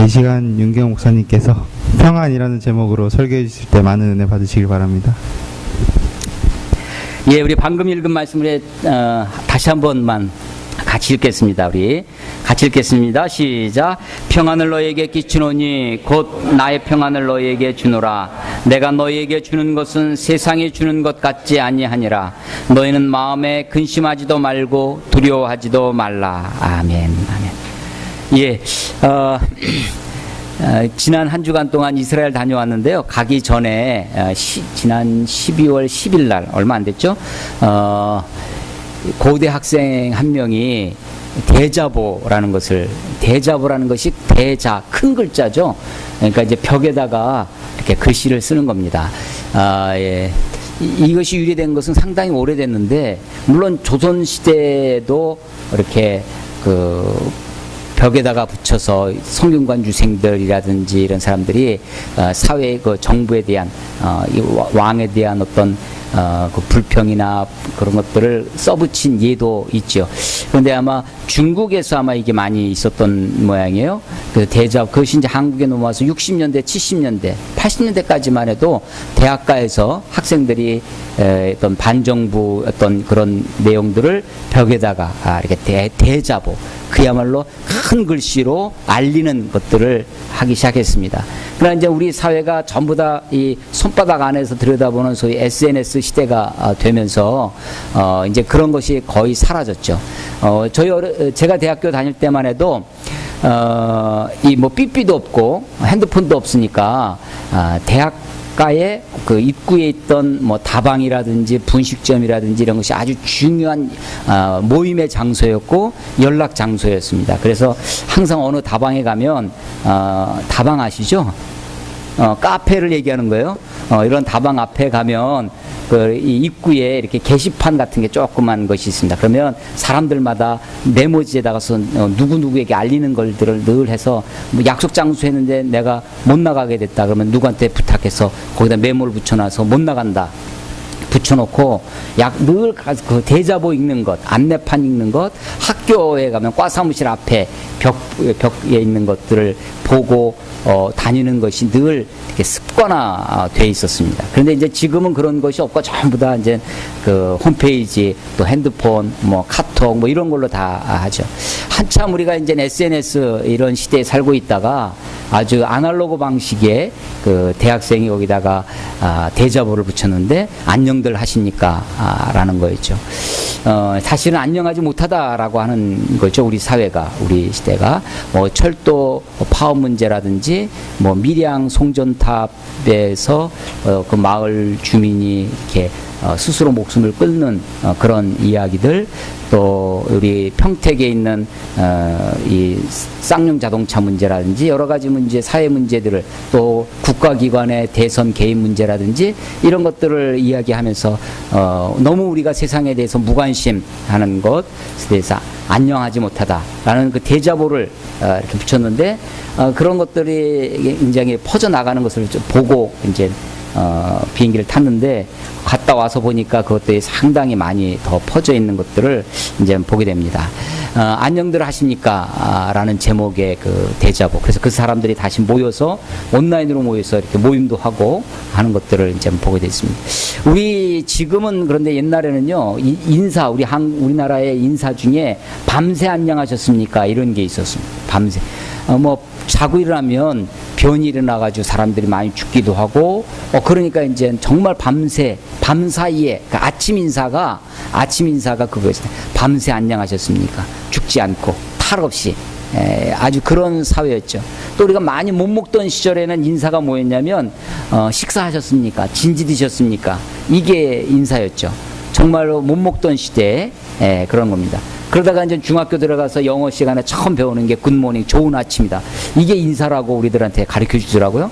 이 시간 윤경 목사님께서 평안이라는 제목으로 설교해 주실 때 많은 은혜 받으시길 바랍니다. 예, 우리 방금 읽은 말씀을 다시 한 번만 같이 읽겠습니다. 우리 같이 읽겠습니다. 시작. 평안을 너에게 끼치노니 곧 나의 평안을 너에게 주노라. 내가 너에게 주는 것은 세상이 주는 것 같지 아니하니라. 너희는 마음에 근심하지도 말고 두려워하지도 말라. 아멘. 아멘. 예, 지난 한 주간 동안 이스라엘 다녀왔는데요. 가기 전에 지난 12월 10일 날 얼마 안 됐죠? 고대 학생 한 명이 대자보라는 것이 대자 큰 글자죠. 그러니까 이제 벽에다가 이렇게 글씨를 쓰는 겁니다. 예. 이것이 유래된 것은 상당히 오래됐는데 물론 조선 시대에도 이렇게 벽에다가 붙여서 성균관주생들이라든지 이런 사람들이 사회 정부에 대한 왕에 대한 어떤 그 불평이나 그런 것들을 써붙인 예도 있죠. 그런데 아마 중국에서 아마 이게 많이 있었던 모양이에요. 그 그것이 이제 한국에 넘어와서 60년대, 70년대, 80년대까지만 해도 대학가에서 학생들이 어떤 반정부 어떤 그런 내용들을 벽에다가 이렇게 대자보, 그야말로 큰 글씨로 알리는 것들을 하기 시작했습니다. 그러나 이제 우리 사회가 전부 다 이 손바닥 안에서 들여다보는 소위 SNS 시대가 되면서 이제 그런 것이 거의 사라졌죠. 제가 대학교 다닐 때만 해도 이 뭐 삐삐도 없고 핸드폰도 없으니까 대학가의 그 입구에 있던 뭐 다방이라든지 분식점이라든지 이런 것이 아주 중요한 모임의 장소였고 연락 장소였습니다. 그래서 항상 어느 다방에 가면 다방 아시죠? 카페를 얘기하는 거예요. 이런 다방 앞에 가면 이 입구에 이렇게 게시판 같은 게 조그만 것이 있습니다. 그러면 사람들마다 메모지에다가서 누구누구에게 알리는 걸들을 늘 해서 뭐 약속 장소 했는데 내가 못 나가게 됐다 그러면 누구한테 부탁해서 거기다 메모를 붙여놔서 못 나간다 붙여놓고 늘 그 대자보 읽는 것, 안내판 읽는 것, 학교에 가면 과사무실 앞에 벽에 있는 것들을 보고 다니는 것이 늘 이렇게 습관화돼 있었습니다. 그런데 이제 지금은 그런 것이 없고 전부 다 이제 그 홈페이지, 또 핸드폰, 뭐 카톡, 뭐 이런 걸로 다 하죠. 한참 우리가 이제 SNS 이런 시대에 살고 있다가 아주 아날로그 방식의 그 대학생이 거기다가 대자보를 붙였는데 안녕들 하십니까? 라는 거였죠. 사실은 안녕하지 못하다라고 하는 거죠. 우리 사회가, 우리 시대가. 뭐 철도 파업 문제라든지 뭐 밀양 송전탑에서 그 마을 주민이 이렇게 스스로 목숨을 끊는 그런 이야기들, 또 우리 평택에 있는 이 쌍용 자동차 문제라든지 여러 가지 문제, 사회 문제들을, 또 국가기관의 대선 개입 문제라든지 이런 것들을 이야기하면서 너무 우리가 세상에 대해서 무관심하는 것에 대해서 안녕하지 못하다라는 그 대자보를 이렇게 붙였는데 그런 것들이 굉장히 퍼져나가는 것을 보고 이제 비행기를 탔는데 갔다 와서 보니까 그것들이 상당히 많이 더 퍼져 있는 것들을 이제 보게 됩니다. 안녕들 하십니까? 라는 제목의 그 대자보. 그래서 그 사람들이 다시 모여서 온라인으로 모여서 이렇게 모임도 하고 하는 것들을 이제 보게 됐습니다. 우리 지금은 그런데 옛날에는요, 인사, 우리나라의 인사 중에 밤새 안녕하셨습니까? 이런 게 있었습니다. 밤새. 자고 일어나면 변이 일어나가지고 사람들이 많이 죽기도 하고, 그러니까 이제 정말 밤 사이에, 그러니까 아침 인사가 그거였어요. 밤새 안녕하셨습니까? 죽지 않고, 탈 없이. 아주 그런 사회였죠. 또 우리가 많이 못 먹던 시절에는 인사가 뭐였냐면, 식사하셨습니까? 진지 드셨습니까? 이게 인사였죠. 정말로 못 먹던 시대에 그런 겁니다. 그러다가 이제 중학교 들어가서 영어 시간에 처음 배우는 게 굿모닝, 좋은 아침이다. 이게 인사라고 우리들한테 가르쳐 주더라고요.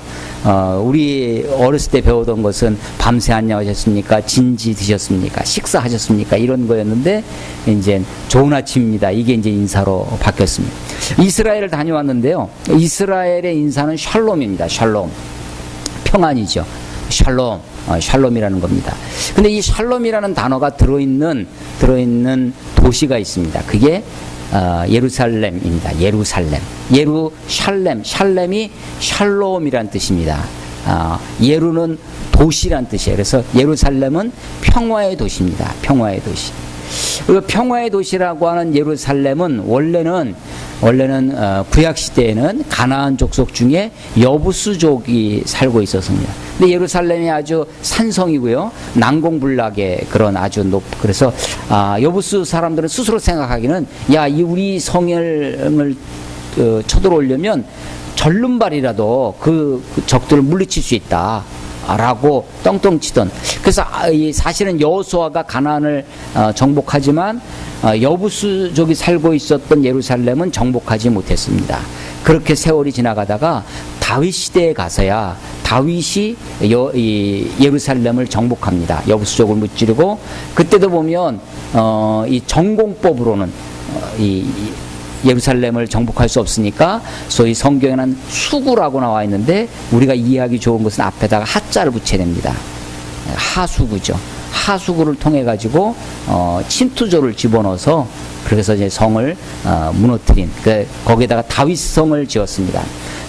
우리 어렸을 때 배우던 것은 밤새 안녕하셨습니까? 진지 드셨습니까? 식사하셨습니까? 이런 거였는데 이제 좋은 아침입니다. 이게 이제 인사로 바뀌었습니다. 이스라엘을 다녀왔는데요. 이스라엘의 인사는 샬롬입니다. 샬롬. 평안이죠. 샬롬, 샬롬이라는 겁니다. 근데 이 샬롬이라는 단어가 들어있는 도시가 있습니다. 그게 예루살렘입니다. 예루살렘. 샬렘이 샬롬이라는 뜻입니다. 예루는 도시란 뜻이에요. 그래서 예루살렘은 평화의 도시입니다. 평화의 도시. 그 평화의 도시라고 하는 예루살렘은 원래는 구약 시대에는 가나안 족속 중에 여부수족이 살고 있었습니다. 근데 예루살렘이 아주 산성이고요, 난공불락의 그런 아주 그래서 여부수 사람들은 스스로 생각하기는 이 우리 성을 쳐들어오려면 절름발이라도 그 적들을 물리칠 수 있다. 라고 떵떵치던. 그래서 사실은 여호수아가 가나안을 정복하지만 여부수족이 살고 있었던 예루살렘은 정복하지 못했습니다. 그렇게 세월이 지나가다가 다윗 시대에 가서야 다윗이 예루살렘을 정복합니다. 여부수족을 무찌르고, 그때도 보면 이 전공법으로는 예루살렘을 정복할 수 없으니까 소위 성경에는 수구라고 나와 있는데 우리가 이해하기 좋은 것은 앞에다가 하자를 붙여야 됩니다. 하수구죠. 하수구를 통해 가지고 침투조를 집어넣어서 그래서 이제 성을 무너뜨린, 거기에다가 다윗성을 지었습니다.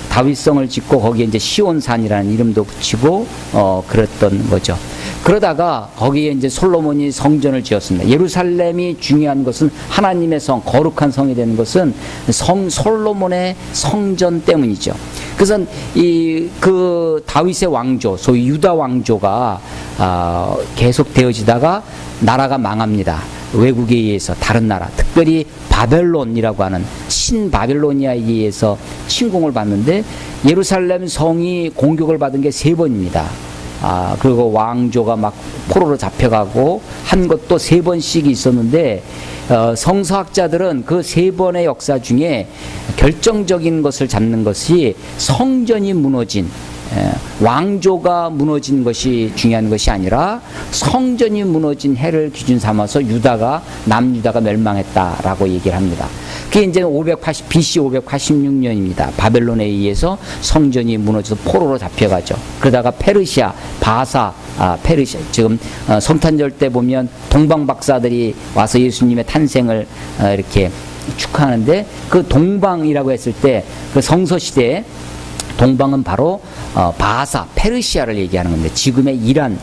다윗성을 짓고 거기에 이제 시온산이라는 이름도 붙이고 그랬던 거죠. 그러다가 거기에 이제 솔로몬이 성전을 지었습니다. 예루살렘이 중요한 것은 하나님의 성, 거룩한 성이 되는 것은 솔로몬의 성전 때문이죠. 그래서 그 다윗의 왕조, 소위 유다 왕조가 계속 되어지다가 나라가 망합니다. 외국에 의해서, 다른 나라, 특별히 바벨론이라고 하는 신바벨로니아에 의해서 침공을 받는데 예루살렘 성이 공격을 받은 게 3번입니다. 그리고 왕조가 막 포로로 잡혀가고 한 것도 3번씩 있었는데, 성서학자들은 그 3번의 역사 중에 결정적인 것을 잡는 것이 성전이 무너진, 왕조가 무너진 것이 중요한 것이 아니라 성전이 무너진 해를 기준 삼아서 남유다가 멸망했다라고 얘기를 합니다. 그게 이제 BC 586년입니다. 바벨론에 의해서 성전이 무너져서 포로로 잡혀가죠. 그러다가 페르시아, 페르시아, 지금 성탄절 때 보면 동방 박사들이 와서 예수님의 탄생을 이렇게 축하하는데, 그 동방이라고 했을 때 그 성서 시대에 동방은 바로 페르시아를 얘기하는 건데 지금의 이란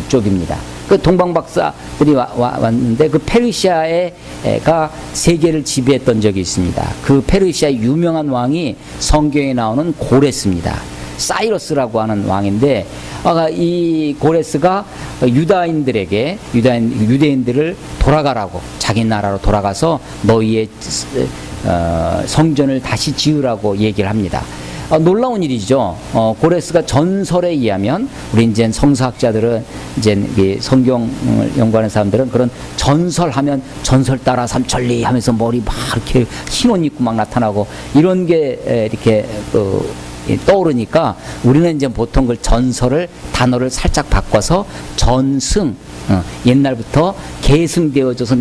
쪽입니다. 그 동방 박사들이 왔는데 그 페르시아가 세계를 지배했던 적이 있습니다. 그 페르시아의 유명한 왕이 성경에 나오는 고레스입니다. 사이러스라고 하는 왕인데, 이 고레스가 유대인들을 돌아가라고, 자기 나라로 돌아가서 너희의 성전을 다시 지으라고 얘기를 합니다. 놀라운 일이죠. 고레스가 전설에 의하면, 우리 이제 성서학자들은, 이제 성경을 연구하는 사람들은 그런 전설하면 전설 따라 삼천리 하면서 머리 막 이렇게 흰 옷 입고 막 나타나고 이런 게 이렇게 떠오르니까 우리는 이제 보통 그 단어를 살짝 바꿔서 전승, 옛날부터 계승되어져서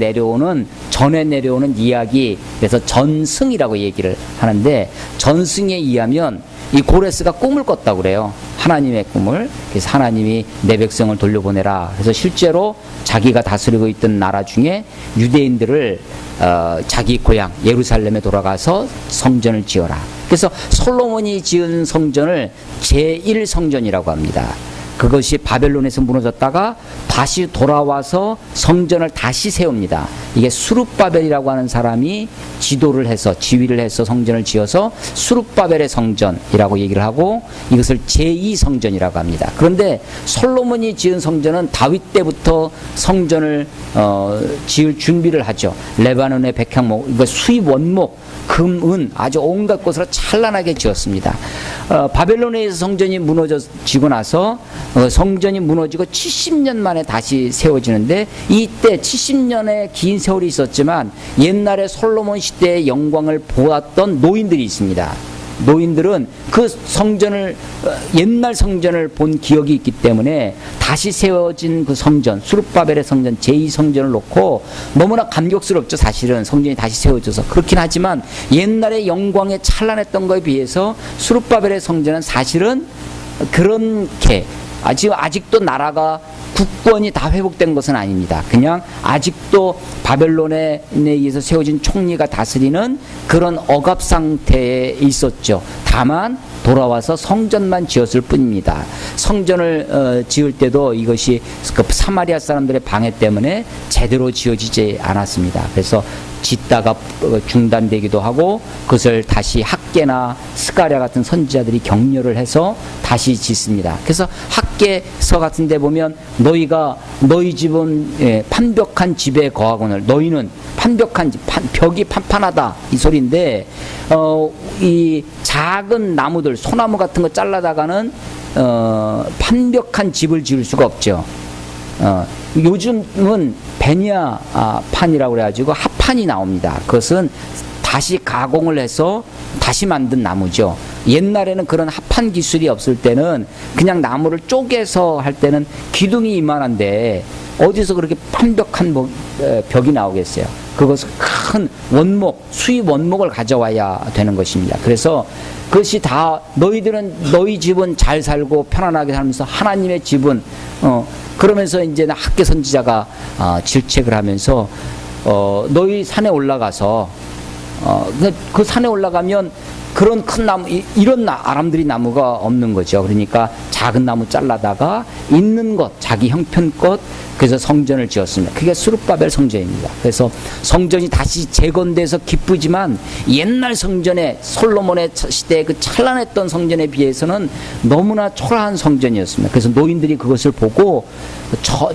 전해 내려오는 이야기, 그래서 전승이라고 얘기를 하는데, 전승에 의하면 이 고레스가 꿈을 꿨다고 그래요. 하나님의 꿈을. 그래서 하나님이 내 백성을 돌려보내라. 그래서 실제로 자기가 다스리고 있던 나라 중에 유대인들을 자기 고향 예루살렘에 돌아가서 성전을 지어라. 그래서 솔로몬이 지은 성전을 제1성전이라고 합니다. 그것이 바벨론에서 무너졌다가 다시 돌아와서 성전을 다시 세웁니다. 이게 수룹바벨이라고 하는 사람이 지휘를 해서 성전을 지어서 수룹바벨의 성전이라고 얘기를 하고, 이것을 제2성전이라고 합니다. 그런데 솔로몬이 지은 성전은 다윗 때부터 성전을 지을 준비를 하죠. 레바논의 백향목, 수입 원목, 금, 은 아주 온갖 것으로 찬란하게 지었습니다. 바벨론에서 성전이 무너지고 나서 성전이 무너지고 70년 만에 다시 세워지는데, 이때 70년의 긴 세월이 있었지만 옛날에 솔로몬 시대의 영광을 보았던 노인들이 있습니다. 노인들은 그 옛날 성전을 본 기억이 있기 때문에 다시 세워진 그 성전, 수룹바벨의 성전, 제2성전을 놓고 너무나 감격스럽죠. 사실은 성전이 다시 세워져서. 그렇긴 하지만 옛날의 영광에 찬란했던 것에 비해서 수룹바벨의 성전은 사실은 그렇게 지금 아직도 나라가 국권이 다 회복된 것은 아닙니다. 그냥 아직도 바벨론에 의해서 세워진 총리가 다스리는 그런 억압 상태에 있었죠. 다만 돌아와서 성전만 지었을 뿐입니다. 성전을 지을 때도 이것이 그 사마리아 사람들의 방해 때문에 제대로 지어지지 않았습니다. 그래서 짓다가 중단되기도 하고 그것을 다시 학계나 스가랴 같은 선지자들이 격려를 해서 다시 짓습니다. 그래서 학계서 같은 데 보면 너희가 너희 집은 판벽한 집에 거하거늘 너희는 판벽한 집, 벽이 판판하다 이 소리인데 이 작은 나무들 소나무 같은 거 잘라다가는 판벽한 집을 지을 수가 없죠. 요즘은 베니아 판이라고 그래가지고 합판이 나옵니다. 그것은 다시 가공을 해서 다시 만든 나무죠. 옛날에는 그런 합판 기술이 없을 때는 그냥 나무를 쪼개서 할 때는 기둥이 이만한데 어디서 그렇게 판벽한 벽이 나오겠어요. 그것은 큰 원목, 수입 원목을 가져와야 되는 것입니다. 그래서 그것이 다 너희들은 너희 집은 잘 살고 편안하게 살면서 하나님의 집은 그러면서 이제 학계 선지자가 질책을 하면서 너희 산에 올라가서 그 산에 올라가면 그런 큰 나무 이런 아람들이 나무가 없는 거죠. 그러니까 작은 나무 잘라다가 있는 것 자기 형편껏 그래서 성전을 지었습니다. 그게 스룹바벨 성전입니다. 그래서 성전이 다시 재건돼서 기쁘지만 옛날 성전에 솔로몬의 시대에 그 찬란했던 성전에 비해서는 너무나 초라한 성전이었습니다. 그래서 노인들이 그것을 보고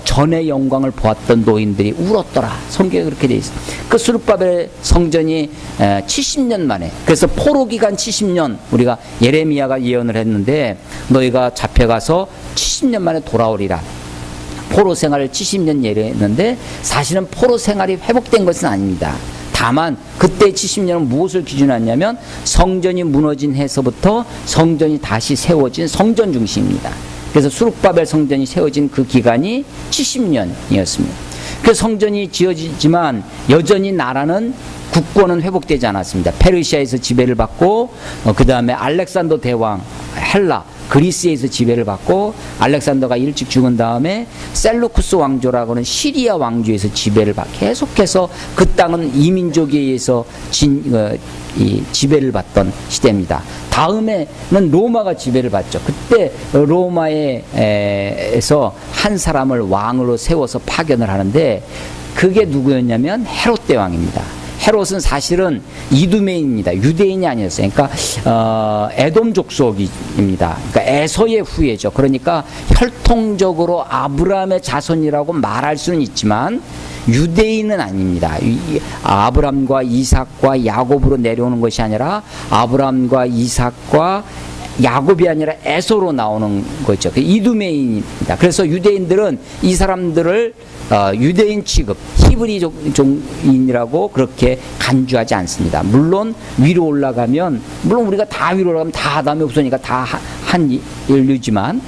전의 영광을 보았던 노인들이 울었더라. 성경에 그렇게 되어 있습니다. 그 스룹바벨 성전이 70년 만에 그래서 포로 기간 70년 우리가 예레미야가 예언을 했는데 너희가 잡혀가서 70년 만에 돌아오리라. 포로 생활을 70년 예언했는데 사실은 포로 생활이 회복된 것은 아닙니다. 다만 그때 70년은 무엇을 기준하냐면 성전이 무너진 해서부터 성전이 다시 세워진 성전 중심입니다. 그래서 수룹바벨 성전이 세워진 그 기간이 70년이었습니다. 그 성전이 지어지지만 여전히 나라는 국권은 회복되지 않았습니다. 페르시아에서 지배를 받고 그 다음에 알렉산더 대왕 헬라 그리스에서 지배를 받고 알렉산더가 일찍 죽은 다음에 셀루쿠스 왕조라고는 시리아 왕조에서 지배를 받고 계속해서 그 땅은 이민족에 의해서 지배를 받던 시대입니다. 다음에는 로마가 지배를 받죠. 그때 로마에서 한 사람을 왕으로 세워서 파견을 하는데 그게 누구였냐면 헤롯 대왕입니다. 헤롯은 사실은 이두메인입니다. 유대인이 아니었어요. 그러니까 에돔 족속입니다. 그러니까 에서의 후예죠. 그러니까 혈통적으로 아브라함의 자손이라고 말할 수는 있지만 유대인은 아닙니다. 아브람과 이삭과 야곱으로 내려오는 것이 아니라 아브람과 이삭과 야곱이 아니라 에서로 나오는 거죠. 이두메인입니다. 그래서 유대인들은 이 사람들을 유대인 취급, 히브리 종인이라고 그렇게 간주하지 않습니다. 물론 위로 올라가면, 물론 우리가 다 위로 올라가면 다 아담의 후손이니까 다 한 인류지만,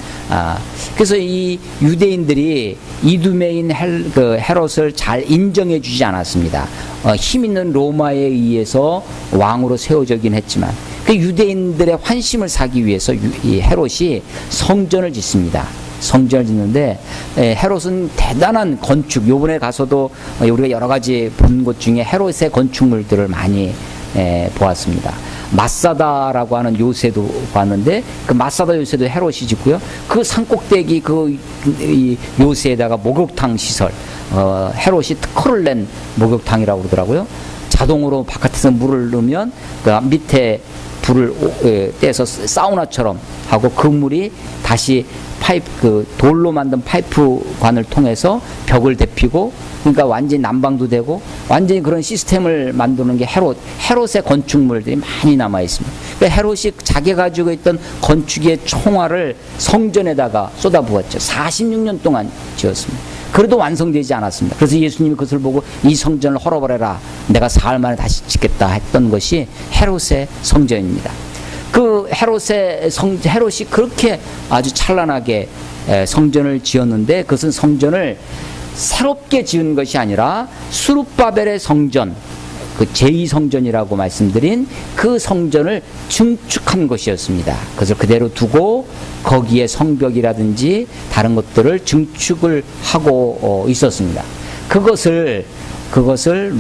그래서 이 유대인들이 이두메인 헤롯을 잘 인정해 주지 않았습니다. 힘 있는 로마에 의해서 왕으로 세워지긴 했지만, 그 유대인들의 환심을 사기 위해서 이 헤롯이 성전을 짓습니다. 성전을 짓는데 헤롯은 대단한 건축, 요번에 가서도 우리가 여러 가지 본 것 중에 헤롯의 건축물들을 많이 보았습니다. 마사다라고 하는 요새도 봤는데 그 마사다 요새도 헤롯이 짓고요. 그 산꼭대기 이 요새에다가 목욕탕 시설, 헤롯이 특허를 낸 목욕탕이라고 그러더라고요. 자동으로 바깥에서 물을 넣으면 그 밑에 불을 떼서 사우나처럼 하고 그 물이 다시 그 돌로 만든 파이프관을 통해서 벽을 데피고, 그러니까 완전히 난방도 되고 완전히 그런 시스템을 만드는 게 헤롯의 건축물들이 많이 남아 있습니다. 그러니까 헤롯이 자기가 가지고 있던 건축의 총알을 성전에다가 쏟아부었죠. 46년 동안 지었습니다. 그래도 완성되지 않았습니다. 그래서 예수님이 그것을 보고 이 성전을 헐어버려라, 내가 사흘 만에 다시 짓겠다 했던 것이 헤롯의 성전입니다. 그 헤롯이 그렇게 아주 찬란하게 성전을 지었는데, 그것은 성전을 새롭게 지은 것이 아니라 수룹바벨의 성전, 그 제2성전이라고 말씀드린 그 성전을 증축한 것이었습니다. 그것을 그대로 두고 거기에 성벽이라든지 다른 것들을 증축을 하고 있었습니다. 그것을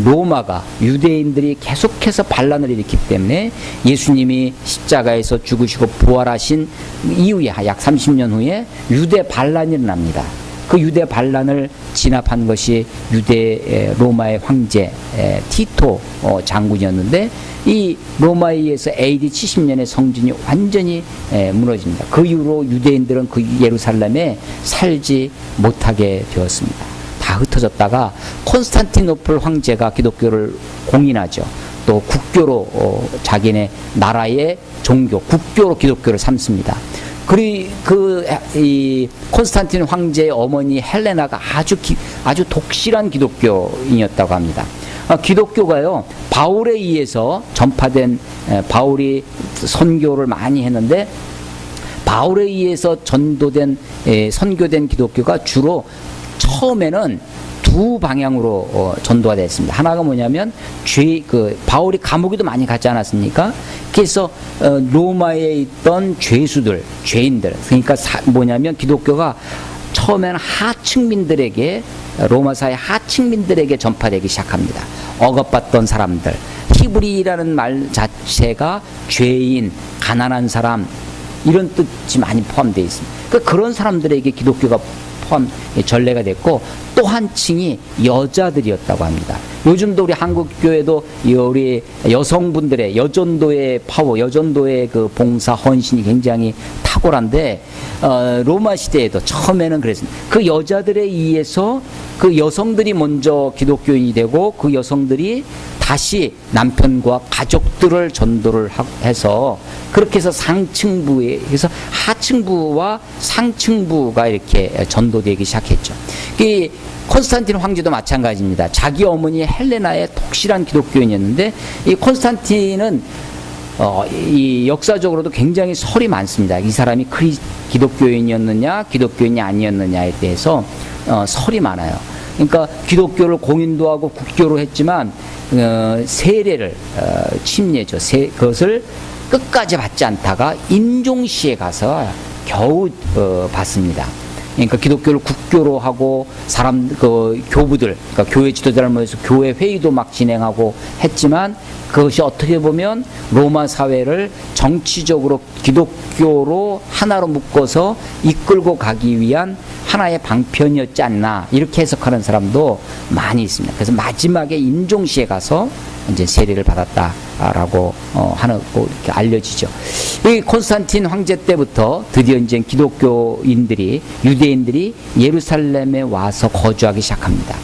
로마가 유대인들이 계속해서 반란을 일으키기 때문에 예수님이 십자가에서 죽으시고 부활하신 이후에 약 30년 후에 유대 반란이 일어납니다. 그 유대 반란을 진압한 것이 로마의 황제 티토 장군이었는데 이 로마에 의해서 AD 70년에 성전이 완전히 무너집니다. 그 이후로 유대인들은 그 예루살렘에 살지 못하게 되었습니다. 다 흩어졌다가 콘스탄티노플 황제가 기독교를 공인하죠. 또 국교로 자기네 나라의 종교, 국교로 기독교를 삼습니다. 그리고 이 콘스탄틴 황제의 어머니 헬레나가 아주 독실한 기독교인이었다고 합니다. 기독교가요, 바울에 의해서 전파된, 바울이 선교를 많이 했는데 바울에 의해서 선교된 기독교가 주로 처음에는 두 방향으로 전도가 됐습니다. 하나가 뭐냐면 바울이 감옥에도 많이 가지 않았습니까? 그래서 로마에 있던 죄인들, 그러니까 뭐냐면 기독교가 처음에는 하층민들에게, 로마 사회 하층민들에게 전파되기 시작합니다. 억압받던 사람들, 히브리라는 말 자체가 죄인, 가난한 사람 이런 뜻이 많이 포함되어 있습니다. 그러니까 그런 사람들에게 기독교가 전례가 됐고, 또 한 층이 여자들이었다고 합니다. 요즘도 우리 한국 교회도 우리 여성분들의 여전도의 파워, 여전도의 그 봉사 헌신이 굉장히 탁월한데, 로마 시대에도 처음에는 그랬습니다. 그 여자들에 의해서 그 여성들이 먼저 기독교인이 되고, 그 여성들이 다시 남편과 가족들을 전도를 해서, 그렇게 해서 그래서 하층부와 상층부가 이렇게 전도되기 시작했죠. 이 콘스탄틴 황제도 마찬가지입니다. 자기 어머니 헬레나의 독실한 기독교인이었는데, 이 콘스탄틴은 이 역사적으로도 굉장히 설이 많습니다. 이 사람이 기독교인이었느냐, 기독교인이 아니었느냐에 대해서 설이 많아요. 그러니까 기독교를 공인도 하고 국교로 했지만 세례를 침례죠. 그것을 끝까지 받지 않다가 인종시에 가서 겨우 받습니다. 그러니까 기독교를 국교로 하고 교부들, 그러니까 교회 지도자를 모여서 교회 회의도 막 진행하고 했지만, 그것이 어떻게 보면 로마 사회를 정치적으로 기독교로 하나로 묶어서 이끌고 가기 위한 하나의 방편이었지 않나, 이렇게 해석하는 사람도 많이 있습니다. 그래서 마지막에 인종시에 가서 이제 세례를 받았다라고 이렇게 알려지죠. 이 콘스탄틴 황제 때부터 드디어 이제 유대인들이 예루살렘에 와서 거주하기 시작합니다.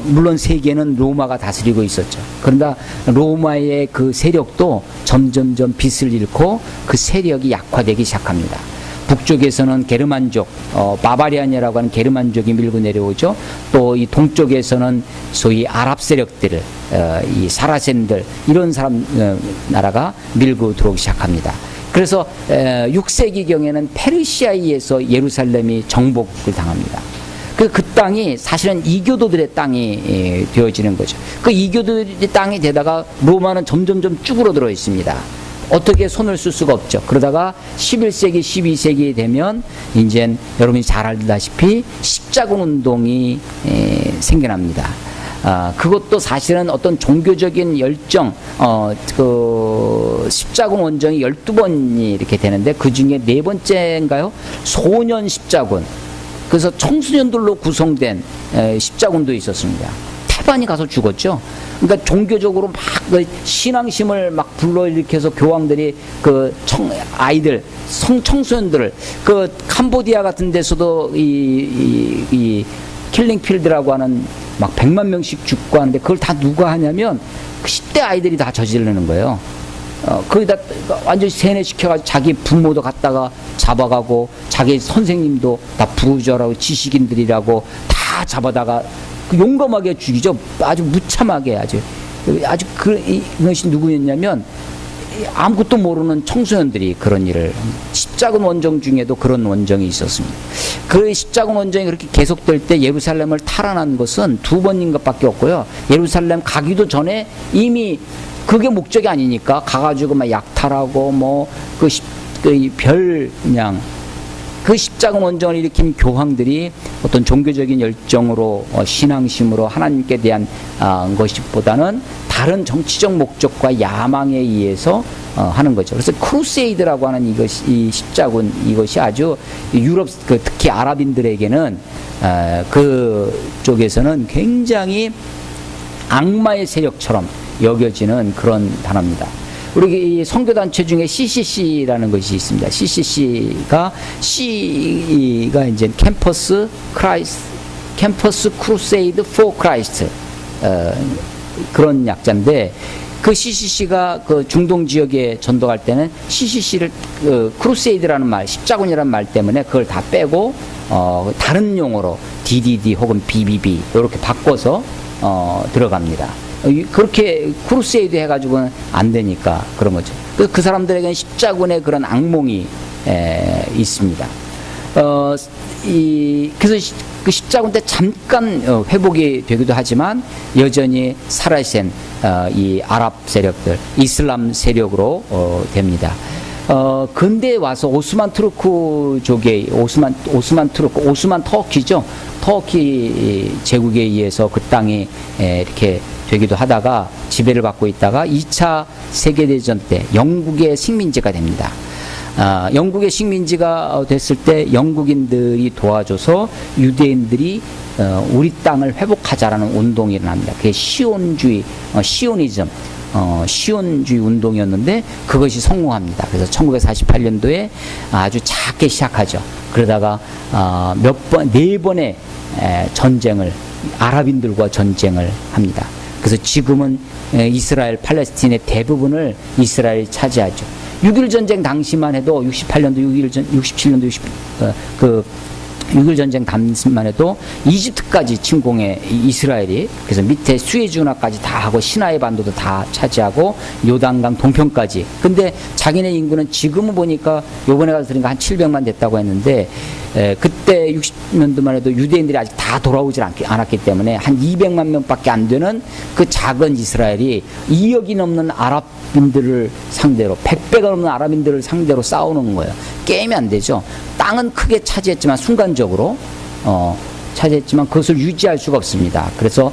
물론 세계는 로마가 다스리고 있었죠. 그러나 로마의 그 세력도 점점점 빛을 잃고 그 세력이 약화되기 시작합니다. 북쪽에서는 게르만족, 바바리안이라고 하는 게르만족이 밀고 내려오죠. 또 이 동쪽에서는 소위 아랍 세력들을, 이 사라센들, 이런 나라가 밀고 들어오기 시작합니다. 그래서 6세기경에는 페르시아에 의해서 예루살렘이 정복을 당합니다. 그 땅이 사실은 이교도들의 땅이 되어지는 거죠. 그 이교도들의 땅이 되다가 로마는 점점점 쭈그러들어 있습니다. 어떻게 손을 쓸 수가 없죠. 그러다가 11세기, 12세기 되면 이제 여러분이 잘 알다시피 십자군 운동이 생겨납니다. 그것도 사실은 어떤 종교적인 열정, 십자군 원정이 12번이 이렇게 되는데, 그 중에 4번째인가요? 소년 십자군. 그래서 청소년들로 구성된 십자군도 있었습니다. 태반이 가서 죽었죠. 그러니까 종교적으로 막 신앙심을 막 불러일으켜서 교황들이 아이들, 청소년들을, 캄보디아 같은 데서도 이 킬링필드라고 하는 막 100만 명씩 죽고 하는데, 그걸 다 누가 하냐면 10대 아이들이 다 저지르는 거예요. 거기다 완전히 세뇌시켜가지고 자기 부모도 갖다가 잡아가고, 자기 선생님도 다 부르주아라고 지식인들이라고 다 잡아다가 용감하게 죽이죠. 아주 무참하게, 아주 이것이 누구였냐면 아무것도 모르는 청소년들이 그런 일을, 십자군 원정 중에도 그런 원정이 있었습니다. 그 십자군 원정이 그렇게 계속될 때 예루살렘을 탈환한 것은 두 번인 것밖에 없고요. 예루살렘 가기도 전에 이미 그게 목적이 아니니까 가가지고 막 약탈하고 뭐 그냥 그 십자군 원정을 일으킨 교황들이 어떤 종교적인 열정으로 신앙심으로 하나님께 대한 것보다는 다른 정치적 목적과 야망에 의해서 하는 거죠. 그래서 크루세이드라고 하는 이 십자군 이것이 아주 유럽 특히 아랍인들에게는 그 쪽에서는 굉장히 악마의 세력처럼 여겨지는 그런 단어입니다. 우리 선교단체 중에 CCC라는 것이 있습니다. CCC가 이제 캠퍼스 크루세이드 포 크라이스트 그런 약자인데, 그 CCC가 그 중동 지역에 전도할 때는 CCC를 크루세이드라는 말, 십자군이라는 말 때문에 그걸 다 빼고 다른 용어로 DDD 혹은 BBB 이렇게 바꿔서 들어갑니다. 그렇게 크루세이드 해가지고는 안 되니까 그런 거죠. 그 사람들에게는 십자군의 그런 악몽이 있습니다. 그래서 그 십자군 때 잠깐 회복이 되기도 하지만 여전히 살아있는 이 아랍 세력들, 이슬람 세력으로 됩니다. 근대에 와서 오스만 터키죠. 터키 제국에 의해서 그 땅이 이렇게 되기도 하다가 지배를 받고 있다가 2차 세계대전 때 영국의 식민지가 됩니다. 영국의 식민지가 됐을 때 영국인들이 도와줘서 유대인들이 우리 땅을 회복하자라는 운동이 일어납니다. 그게 시온주의 운동이었는데 그것이 성공합니다. 그래서 1948년도에 아주 작게 시작하죠. 그러다가 네 번의 전쟁을, 아랍인들과 전쟁을 합니다. 그래서 지금은 이스라엘, 팔레스틴의 대부분을 이스라엘이 차지하죠. 6.1 전쟁 당시만 해도 68년도 67년도 6.1 전쟁 당시만 해도 이집트까지 침공해 이스라엘이, 그래서 밑에 수에즈 운하까지 다 하고 시나이 반도도 다 차지하고 요단강 동편까지. 근데 자기네 인구는 지금은 보니까 요번에 가서 들으니까 한 700만 됐다고 했는데, 그때 60년도만 해도 유대인들이 아직 다 돌아오질 않았기 때문에 한 200만 명밖에 안 되는 그 작은 이스라엘이 2억이 넘는 아랍인들을 상대로, 100배가 넘는 아랍인들을 상대로 싸우는 거예요. 게임이 안 되죠. 땅은 크게 차지했지만 순간적으로 차지했지만 그것을 유지할 수가 없습니다. 그래서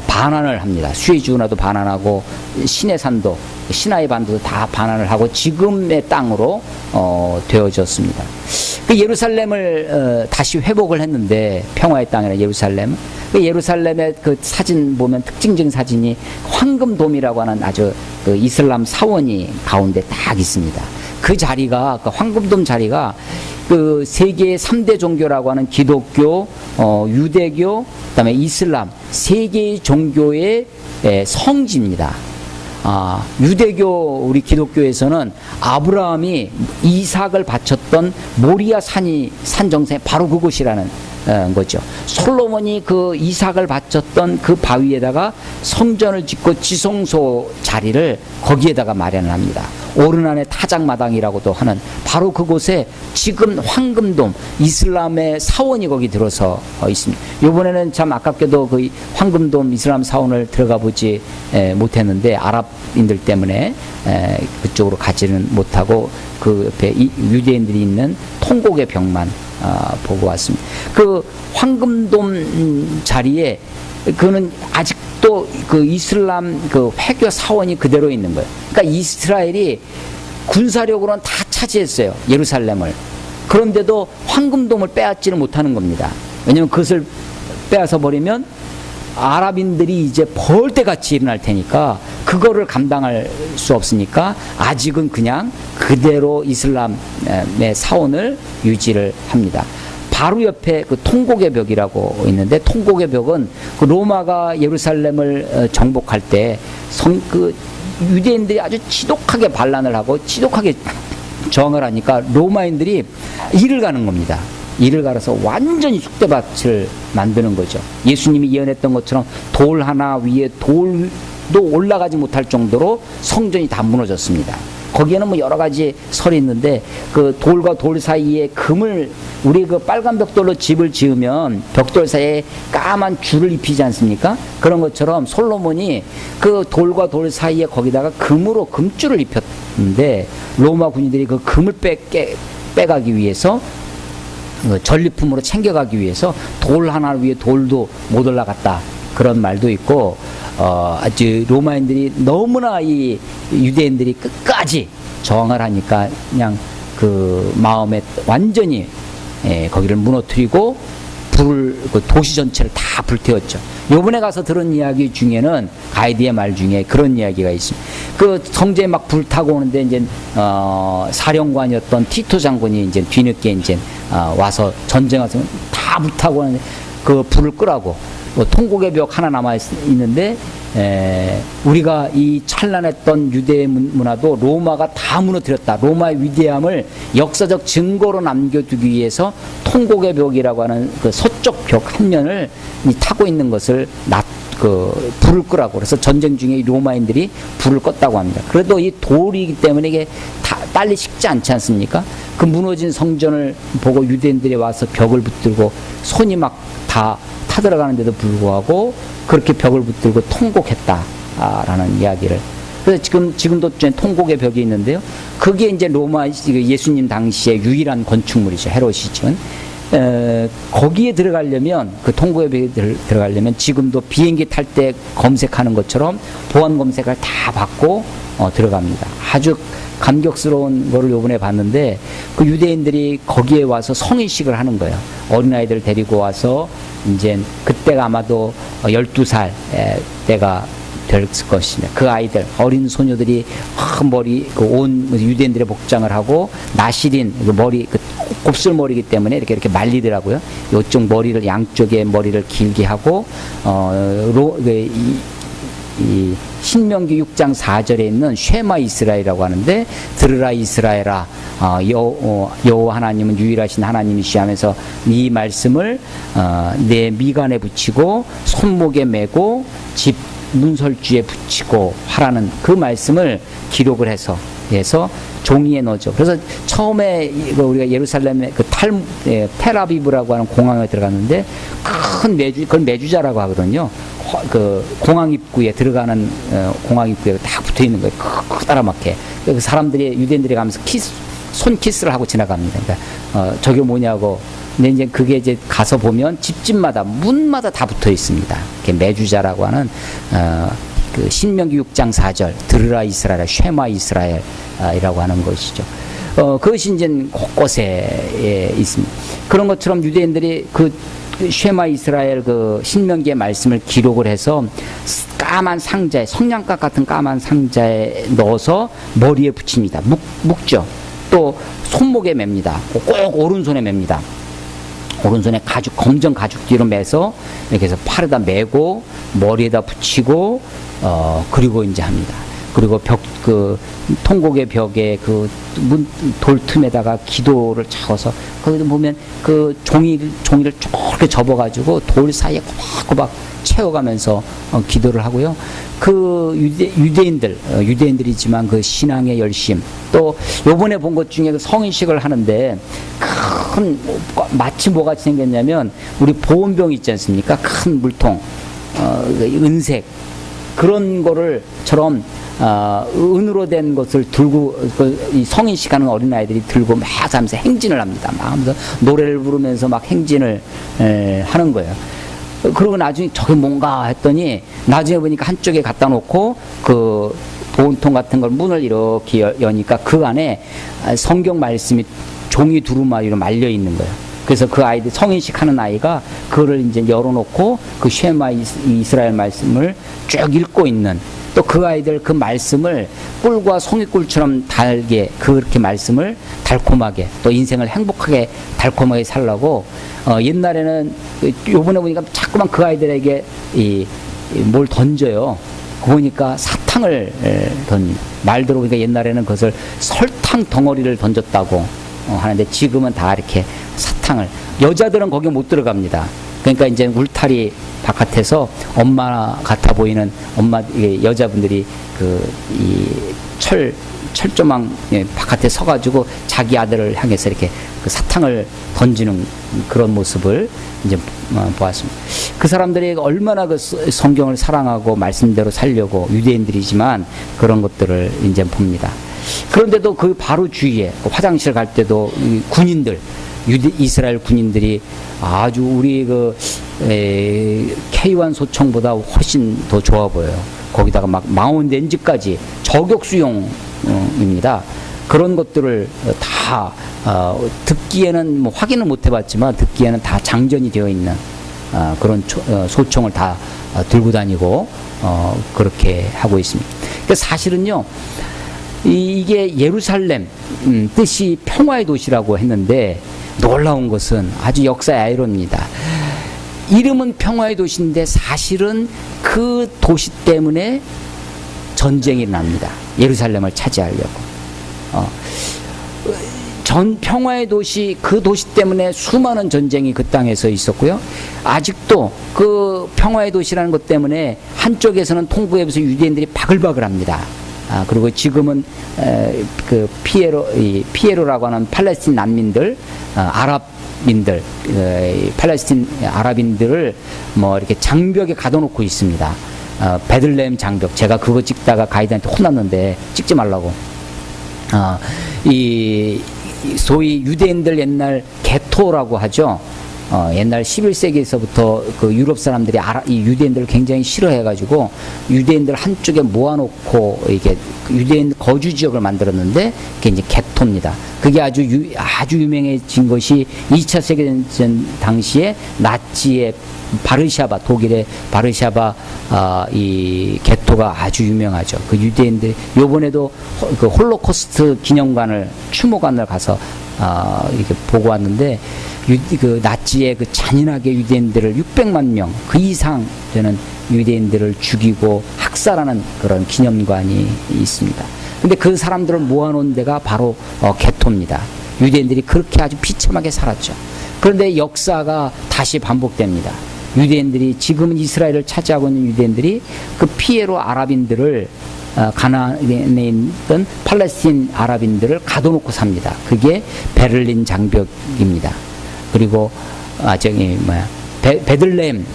반환을 합니다. 수에즈 운하도 반환하고 시내산도, 시나이 반도도 다 반환을 하고 지금의 땅으로 되어졌습니다. 그 예루살렘을 다시 회복을 했는데, 평화의 땅이라 예루살렘. 그 예루살렘의 그 사진 보면 특징적인 사진이 황금돔이라고 하는 아주 그 이슬람 사원이 가운데 딱 있습니다. 그 자리가, 그 황금돔 자리가 그 세계의 3대 종교라고 하는 기독교, 유대교, 그다음에 이슬람 세 개의 종교의 성지입니다. 유대교, 우리 기독교에서는 아브라함이 이삭을 바쳤던 모리아 산 정상에 바로 그곳이라는 거죠. 솔로몬이 그 이삭을 바쳤던 그 바위에다가 성전을 짓고 지성소 자리를 거기에다가 마련을 합니다. 오르난의 타작마당이라고도 하는 바로 그곳에 지금 황금돔, 이슬람의 사원이 거기 들어서 있습니다. 이번에는 참 아깝게도 그 황금돔 이슬람 사원을 들어가 보지 못했는데, 아랍인들 때문에 그쪽으로 가지는 못하고 그 옆에 유대인들이 있는 통곡의 벽만 보고 왔습니다. 그 황금돔 자리에 그는 아직도 그 이슬람 그 회교 사원이 그대로 있는 거예요. 그러니까 이스라엘이 군사력으로는 다 차지했어요, 예루살렘을. 그런데도 황금돔을 빼앗지는 못하는 겁니다. 왜냐하면 그것을 빼앗아 버리면 아랍인들이 이제 벌떼같이 일어날 테니까 그거를 감당할 수 없으니까 아직은 그냥 그대로 이슬람의 사원을 유지를 합니다. 바로 옆에 그 통곡의 벽이라고 있는데, 통곡의 벽은 그 로마가 예루살렘을 정복할 때 그 유대인들이 아주 지독하게 반란을 하고 지독하게 저항을 하니까 로마인들이 일을 가는 겁니다. 이를 갈아서 완전히 쑥대밭을 만드는 거죠. 예수님이 예언했던 것처럼 돌 하나 위에 돌도 올라가지 못할 정도로 성전이 다 무너졌습니다. 거기에는 뭐 여러 가지 설이 있는데 그 돌과 돌 사이에 금을 우리 그 빨간 벽돌로 집을 지으면 벽돌 사이에 까만 줄을 입히지 않습니까? 그런 것처럼 솔로몬이 그 돌과 돌 사이에 거기다가 금으로 금줄을 입혔는데 로마 군인들이 그 금을 빼가기 위해서 전리품으로 챙겨가기 위해서 돌 하나 위에 돌도 못 올라갔다 그런 말도 있고 아주 로마인들이 너무나 이 유대인들이 끝까지 저항을 하니까 그냥 그 마음에 완전히 거기를 무너뜨리고 그 도시 전체를 다 불태웠죠. 요번에 가서 들은 이야기 중에는 가이드의 말 중에 그런 이야기가 있습니다. 그 성전에 막 불타고 오는데 이제 사령관이었던 티토 장군이 이제 뒤늦게 이제 와서 전쟁하서 다 불타고 오는데 그 불을 끄라고 통곡의 벽 하나 남아 있는데 우리가 이 찬란했던 유대 문화도 로마가 다 무너뜨렸다. 로마의 위대함을 역사적 증거로 남겨두기 위해서 통곡의 벽이라고 하는 그 서쪽 벽 한 면을 타고 있는 것을 불을 끄라고. 그래서 전쟁 중에 로마인들이 불을 껐다고 합니다. 그래도 이 돌이기 때문에 이게 다 빨리 식지 않지 않습니까? 그 무너진 성전을 보고 유대인들이 와서 벽을 붙들고 손이 막 다 타들어가는데도 불구하고 그렇게 벽을 붙들고 통곡했다라는 이야기를. 그래서 지금도 통곡의 벽이 있는데요. 그게 이제 로마 예수님 당시의 유일한 건축물이죠. 헤롯이 지은. 거기에 들어가려면 그 통곡의 벽에 들어가려면 지금도 비행기 탈 때 검색하는 것처럼 보안 검색을 다 받고 들어갑니다. 아주 감격스러운 거를 요번에 봤는데 그 유대인들이 거기에 와서 성인식을 하는 거예요. 어린아이들 데리고 와서 이제 그때가 아마도 12살 때가 될 것이냐. 그 아이들, 어린 소녀들이 머리, 온 유대인들의 복장을 하고 나시린 머리, 곱슬머리이기 때문에 이렇게 말리더라고요. 이쪽 머리를, 양쪽에 머리를 길게 하고, 이 신명기 6장 4절에 있는 쉐마 이스라엘이라고 하는데 들으라 이스라엘아 여호와 하나님은 유일하신 하나님이시 하면서 이 말씀을 내 미간에 붙이고 손목에 메고 집 문설주에 붙이고 하라는 그 말씀을 기록을 해서 종이에 넣어줘. 그래서 처음에 우리가 예루살렘의 텔아비브라고 하는 공항에 들어갔는데 큰 그걸 메주자라고 하거든요. 그 공항 입구에 들어가는 공항 입구에 딱 붙어 있는 거예요. 크다랗게. 그 사람들이 유대인들이 가면서 손 키스를 하고 지나갑니다. 그러니까 저게 뭐냐고. 근데 이제 그게 이제 가서 보면 집집마다 문마다 다 붙어 있습니다. 메주자라고 하는 그 신명기 6장 4절 들으라 이스라엘 쉐마 이스라엘이라고 하는 것이죠. 그것이 이제 곳곳에 있습니다. 그런 것처럼 유대인들이 그 쉐마 이스라엘 그 신명기의 말씀을 기록을 해서 까만 상자에 성냥갑 같은 까만 상자에 넣어서 머리에 붙입니다. 묶죠. 또 손목에 맵니다. 꼭 오른손에 맵니다. 오른손에 검정 가죽띠로 매서 이렇게 해서 팔에다 메고 머리에다 붙이고 그리고 이제 합니다. 그리고 통곡의 벽에 돌 틈에다가 기도를 차어서 거기도 보면 그 종이를 쪼렇게 접어가지고 돌 사이에 꼬박꼬박 채워가면서 기도를 하고요. 그 유대인들이지만 그 신앙의 열심, 또 요번에 본 것 중에 그 성인식을 하는데 마치 뭐같이 생겼냐면 우리 보온병 있지 않습니까? 큰 물통, 은색 그런 거를처럼 은으로 된 것을 들고 이 성인식 하는 어린아이들이 들고 막 하면서 행진을 합니다. 막 하면서 노래를 부르면서 막 행진을 하는 거예요. 그리고 나중에 저게 뭔가 했더니 나중에 보니까 한쪽에 갖다 놓고 그 보온통 같은 걸 문을 이렇게 여니까 그 안에 성경 말씀이 종이 두루마리로 말려 있는 거예요. 그래서 그 아이들 성인식 하는 아이가 그거를 이제 열어놓고 그 쉐마 이스라엘 말씀을 쭉 읽고 있는, 또 그 아이들 그 말씀을 꿀과 송이꿀처럼 달게 그렇게 말씀을 달콤하게 또 인생을 행복하게 달콤하게 살라고 옛날에는 요번에 보니까 자꾸만 그 아이들에게 뭘 던져요. 보니까 사탕을 던집니다. 말 들어보니까 옛날에는 그것을 설탕 덩어리를 던졌다고 하는데 지금은 다 이렇게 사탕을, 여자들은 거기 못 들어갑니다. 그러니까 이제 울타리 바깥에서 엄마 같아 보이는 여자분들이 이 철 철조망 바깥에 서가지고 자기 아들을 향해서 이렇게 그 사탕을 던지는 그런 모습을 이제 보았습니다. 그 사람들이 얼마나 그 성경을 사랑하고 말씀대로 살려고 유대인들이지만 그런 것들을 이제 봅니다. 그런데도 그 바로 주위에 화장실 갈 때도 이 군인들, 이스라엘 군인들이 아주 우리 그 K1 소총보다 훨씬 더 좋아 보여요. 거기다가 막 망원 렌즈까지 저격 수용입니다. 그런 것들을 다 듣기에는 뭐 확인을 못 해봤지만 듣기에는 다 장전이 되어 있는 그런 소총을 다 들고 다니고 그렇게 하고 있습니다. 그러니까 사실은요, 이게 예루살렘 뜻이 평화의 도시라고 했는데 놀라운 것은 아주 역사의 아이러니입니다. 이름은 평화의 도시인데 사실은 그 도시 때문에 전쟁이 일어납니다. 예루살렘을 차지하려고. 평화의 도시, 그 도시 때문에 수많은 전쟁이 그 땅에서 있었고요. 아직도 그 평화의 도시라는 것 때문에 한쪽에서는 통구에서 유대인들이 바글바글합니다. 그리고 지금은 그 피에로라고 하는 팔레스틴 난민들, 아랍인들, 팔레스틴 아랍인들을 뭐 이렇게 장벽에 가둬놓고 있습니다. 베들레헴 장벽. 제가 그거 찍다가 가이드한테 혼났는데 찍지 말라고. 이 소위 유대인들 옛날 게토라고 하죠. 옛날 11세기에서부터 그 유럽 사람들이 이 유대인들을 굉장히 싫어해가지고 유대인들 한쪽에 모아놓고 이게 유대인 거주 지역을 만들었는데 그게 이제 게토입니다. 그게 아주 유명해진 것이 2차 세계대전 당시에 나치의 바르샤바, 독일의 바르샤바 이 게토가 아주 유명하죠. 그 유대인들 요번에도 그 홀로코스트 기념관을 추모관을 가서 이렇게 보고 왔는데 그 나치의 그 잔인하게 유대인들을 600만 명 그 이상 되는 유대인들을 죽이고 학살하는 그런 기념관이 있습니다. 근데 그 사람들을 모아놓은 데가 바로 게토입니다. 유대인들이 그렇게 아주 비참하게 살았죠. 그런데 역사가 다시 반복됩니다. 유대인들이 지금은 이스라엘을 차지하고 있는 유대인들이 그 피에로 아랍인들을 가나안에 있던 팔레스틴 아랍인들을 가둬놓고 삽니다. 그게 베를린 장벽입니다. 그리고 베들레헴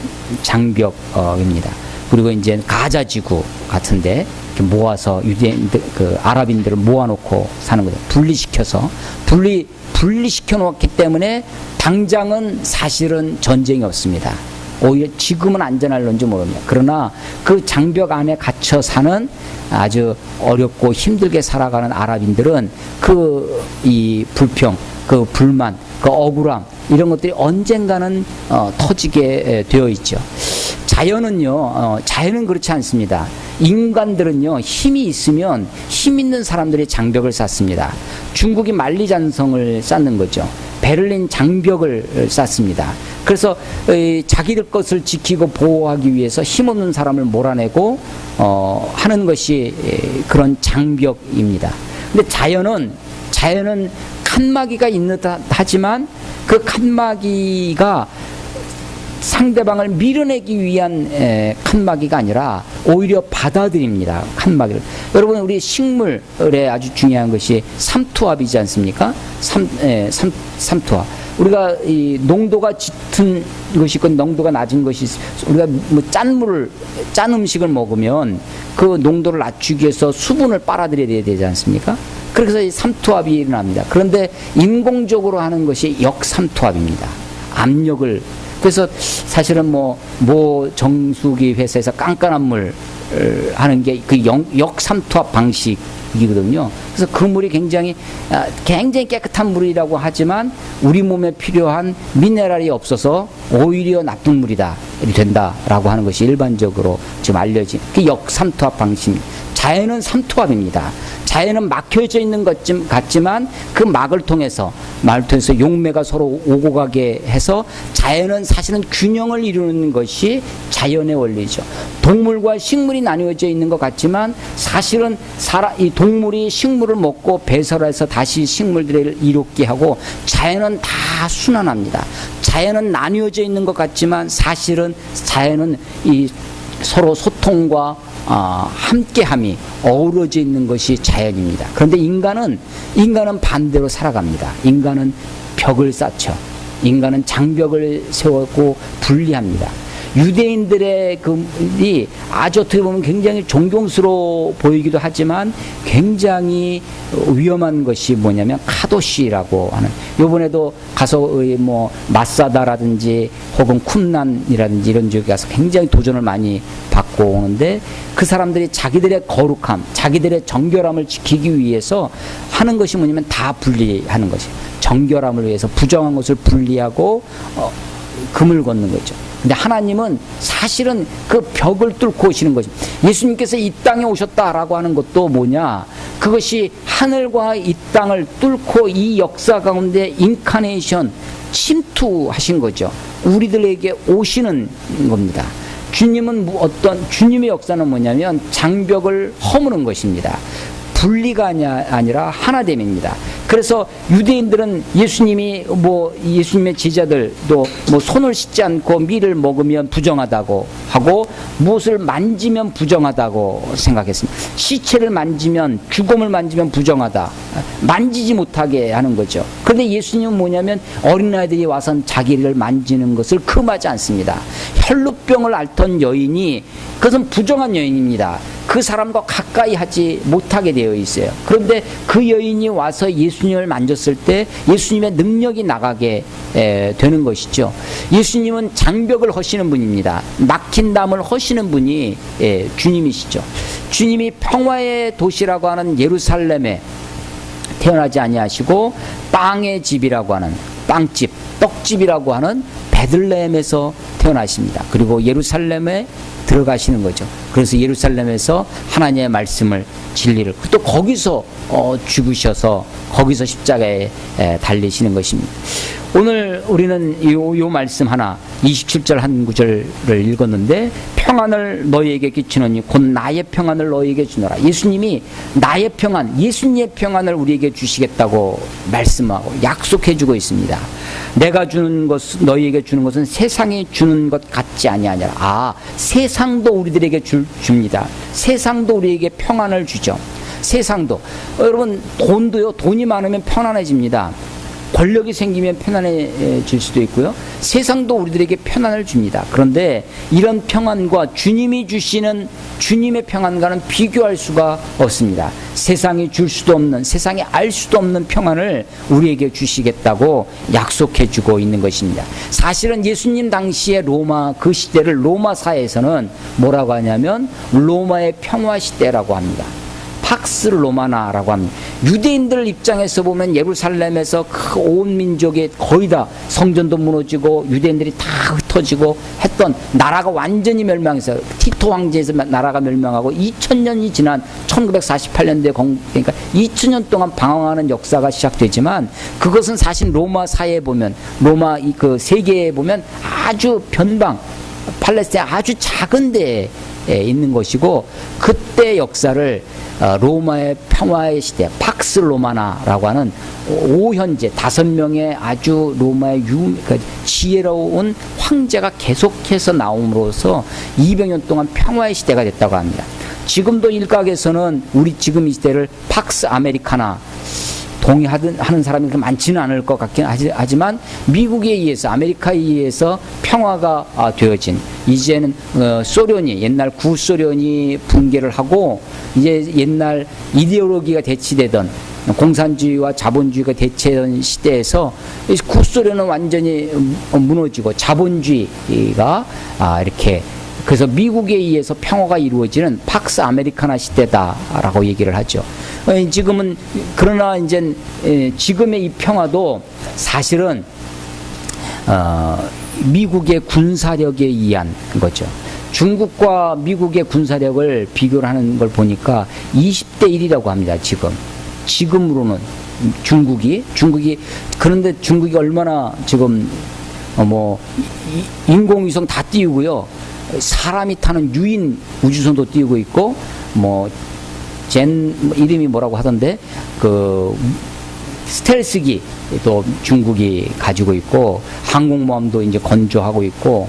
장벽입니다. 그리고 이제 가자 지구 같은데 모아서 유대인들 그 아랍인들을 모아놓고 사는 거죠. 분리시켜 놓았기 때문에 당장은 사실은 전쟁이 없습니다. 오히려 지금은 안전할런지 모릅니다. 그러나 그 장벽 안에 갇혀 사는 아주 어렵고 힘들게 살아가는 아랍인들은 이 불평, 그 불만, 그 억울함 이런 것들이 언젠가는 터지게 되어 있죠. 자연은 그렇지 않습니다. 인간들은요, 힘이 있으면 힘 있는 사람들이 장벽을 쌓습니다. 중국이 만리장성을 쌓는 거죠. 베를린 장벽을 쌓습니다. 그래서 자기들 것을 지키고 보호하기 위해서 힘없는 사람을 몰아내고 하는 것이 그런 장벽입니다. 근데 자연은 칸막이가 있는 듯 하지만 그 칸막이가 상대방을 밀어내기 위한 칸막이가 아니라 오히려 받아들입니다. 칸막이를. 여러분, 우리 식물에 아주 중요한 것이 삼투압이지 않습니까? 삼투압. 우리가 이 농도가 짙은 것이 있고 농도가 낮은 것이 우리가 뭐 짠 음식을 먹으면 그 농도를 낮추기 위해서 수분을 빨아들여야 되지 않습니까? 그래서 이 삼투압이 일어납니다. 그런데 인공적으로 하는 것이 역삼투압입니다. 압력을. 그래서 사실은 뭐 정수기 회사에서 깐깐한 물 하는 게 그 역삼투압 방식이거든요. 그래서 그 물이 굉장히 깨끗한 물이라고 하지만 우리 몸에 필요한 미네랄이 없어서 오히려 나쁜 물이다 된다라고 하는 것이 일반적으로 지금 알려진 그 역삼투압 방식입니다. 자연은 삼투압입니다. 자연은 막혀져 있는 것 같지만 그 막을 통해서 용매가 서로 오고 가게 해서 자연은 사실은 균형을 이루는 것이 자연의 원리죠. 동물과 식물이 나뉘어져 있는 것 같지만 사실은 이 동물이 식물을 먹고 배설해서 다시 식물들을 이롭게 하고 자연은 다 순환합니다. 자연은 나뉘어져 있는 것 같지만 사실은 자연은 이 서로 소통과 함께함이 어우러져 있는 것이 자연입니다. 그런데 인간은 반대로 살아갑니다. 인간은 벽을 쌓죠. 인간은 장벽을 세우고 분리합니다. 유대인들의 이 아주 어떻게 보면 굉장히 존경스러워 보이기도 하지만 굉장히 위험한 것이 뭐냐면 카도시라고 하는, 요번에도 가서 뭐 마사다라든지 혹은 쿰란이라든지 이런 지역에 가서 굉장히 도전을 많이 받고 오는데, 그 사람들이 자기들의 거룩함, 자기들의 정결함을 지키기 위해서 하는 것이 뭐냐면 다 분리하는 것이에요. 정결함을 위해서 부정한 것을 분리하고 금을 걷는 거죠. 근데 하나님은 사실은 그 벽을 뚫고 오시는 거죠. 예수님께서 이 땅에 오셨다라고 하는 것도 뭐냐, 그것이 하늘과 이 땅을 뚫고 이 역사 가운데 인카네이션, 침투하신 거죠. 우리들에게 오시는 겁니다. 주님의 역사는 뭐냐면 장벽을 허무는 것입니다. 분리가 아니라 하나됨입니다. 그래서 유대인들은 예수님의 제자들도 손을 씻지 않고 밀을 먹으면 부정하다고 하고, 무엇을 만지면 부정하다고 생각했습니다. 시체를 만지면, 죽음을 만지면 부정하다, 만지지 못하게 하는 거죠. 그런데 예수님은 뭐냐면 어린아이들이 와서 자기를 만지는 것을 금하지 않습니다. 혈루병을 앓던 여인이, 그것은 부정한 여인입니다. 그 사람과 가까이 하지 못하게 되어 있어요. 그런데 그 여인이 와서 예수님을 만졌을 때 예수님의 능력이 나가게 되는 것이죠. 예수님은 장벽을 허시는 분입니다. 막힌 담을 허시는 분이 주님이시죠. 주님이 평화의 도시라고 하는 예루살렘에 태어나지 아니하시고 빵의 집이라고 하는, 빵집, 떡집이라고 하는 베들레헴에서 태어나십니다. 그리고 예루살렘에 들어가시는 거죠. 그래서 예루살렘에서 하나님의 말씀을, 진리를, 또 거기서 죽으셔서 거기서 십자가에 달리시는 것입니다. 오늘 우리는 이 말씀 하나, 27절 한 구절을 읽었는데, 평안을 너희에게 끼치노니 곧 나의 평안을 너희에게 주노라. 예수님이 나의 평안, 예수님의 평안을 우리에게 주시겠다고 말씀하고 약속해 주고 있습니다. 내가 주는 것, 너희에게 주는 것은 세상이 주는 것 같지 아니하니라. 세상도 우리들에게 줍니다. 세상도 우리에게 평안을 주죠. 세상도, 여러분, 돈이 많으면 편안해집니다. 권력이 생기면 편안해질 수도 있고요. 세상도 우리들에게 편안을 줍니다. 그런데 이런 평안과 주님이 주시는 주님의 평안과는 비교할 수가 없습니다. 세상이 줄 수도 없는, 세상이 알 수도 없는 평안을 우리에게 주시겠다고 약속해 주고 있는 것입니다. 사실은 예수님 당시의 그 시대를 로마사에서는 뭐라고 하냐면 로마의 평화 시대라고 합니다. 팍스 로마나라고 합니다. 유대인들 입장에서 보면 예루살렘에서 그 온 민족이 거의 다 성전도 무너지고 유대인들이 다 흩어지고 했던 나라가 완전히 멸망해서 티토 황제에서 나라가 멸망하고 2000년이 지난 1948년도에 그러니까 2000년 동안 방황하는 역사가 시작되지만, 그것은 사실 로마 사회에 보면, 로마 그 세계에 보면 아주 팔레스타인 아주 작은 데에 있는 것이고, 그때 역사를 로마의 평화의 시대, 팍스 로마나라고 하는 오현제 5명의 아주 로마의 지혜로운 황제가 계속해서 나옴으로써 200년 동안 평화의 시대가 됐다고 합니다. 지금도 일각에서는 우리 지금 이 시대를 팍스 아메리카나 동의하는 사람이 그렇게 많지는 않을 것 같긴 하지만, 미국에 의해서, 아메리카에 의해서 평화가 되어진, 이제는 옛날 구소련이 붕괴를 하고 이제 옛날 이데올로기가 대치되던 공산주의와 자본주의가 대체되던 시대에서 구소련은 완전히 무너지고 자본주의가 이렇게, 그래서 미국에 의해서 평화가 이루어지는 팍스 아메리카나 시대다라고 얘기를 하죠. 지금은, 그러나 이제 지금의 이 평화도 사실은 미국의 군사력에 의한 거죠. 중국과 미국의 군사력을 비교를 하는 걸 보니까 20대 1이라고 합니다. 지금으로는 중국이, 그런데 중국이 얼마나 지금 인공위성 다 띄우고요, 사람이 타는 유인 우주선도 띄우고 있고, 이름이 뭐라고 하던데, 스텔스기 또 중국이 가지고 있고 항공모함도 이제 건조하고 있고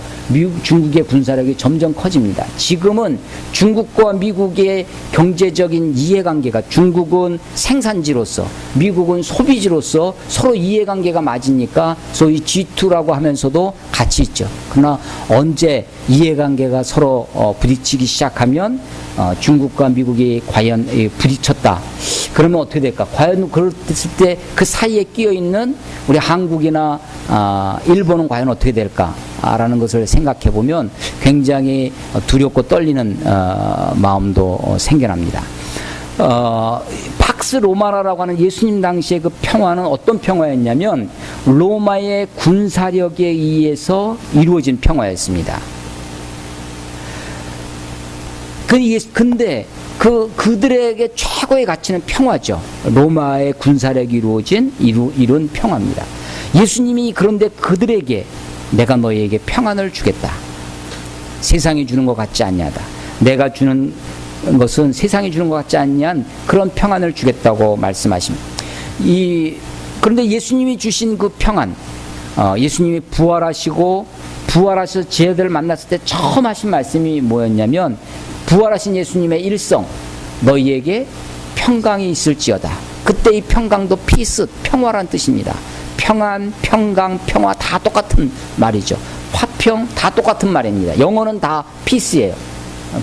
중국의 군사력이 점점 커집니다. 지금은 중국과 미국의 경제적인 이해관계가 중국은 생산지로서 미국은 소비지로서 서로 이해관계가 맞으니까 소위 G2라고 하면서도 같이 있죠. 그러나 언제 이해관계가 서로 부딪히기 시작하면 중국과 미국이 과연 부딪혔다. 그러면 어떻게 될까? 과연 그랬을 때 그 사이에 끼어 있는 우리 한국이나 일본은 과연 어떻게 될까? 라는 것을 생각해 보면 굉장히 두렵고 떨리는 마음도 생겨납니다. 팍스 로마나라고 하는 예수님 당시의 그 평화는 어떤 평화였냐면 로마의 군사력에 의해서 이루어진 평화였습니다. 근데 그들에게 최고의 가치는 평화죠. 로마의 군사력이 이룬 평화입니다. 예수님이 그런데 그들에게 내가 너희에게 평안을 주겠다. 세상이 주는 것 같지 않냐다. 내가 주는 것은 세상이 주는 것 같지 않냐한 그런 평안을 주겠다고 말씀하십니다. 그런데 예수님이 주신 그 평안, 예수님이 부활하셔서 제자들을 만났을 때 처음 하신 말씀이 뭐였냐면 부활하신 예수님의 일성, 너희에게 평강이 있을지어다. 그때 이 평강도 피스, 평화란 뜻입니다. 평안, 평강, 평화 다 똑같은 말이죠. 화평 다 똑같은 말입니다. 영어는 다 피스예요.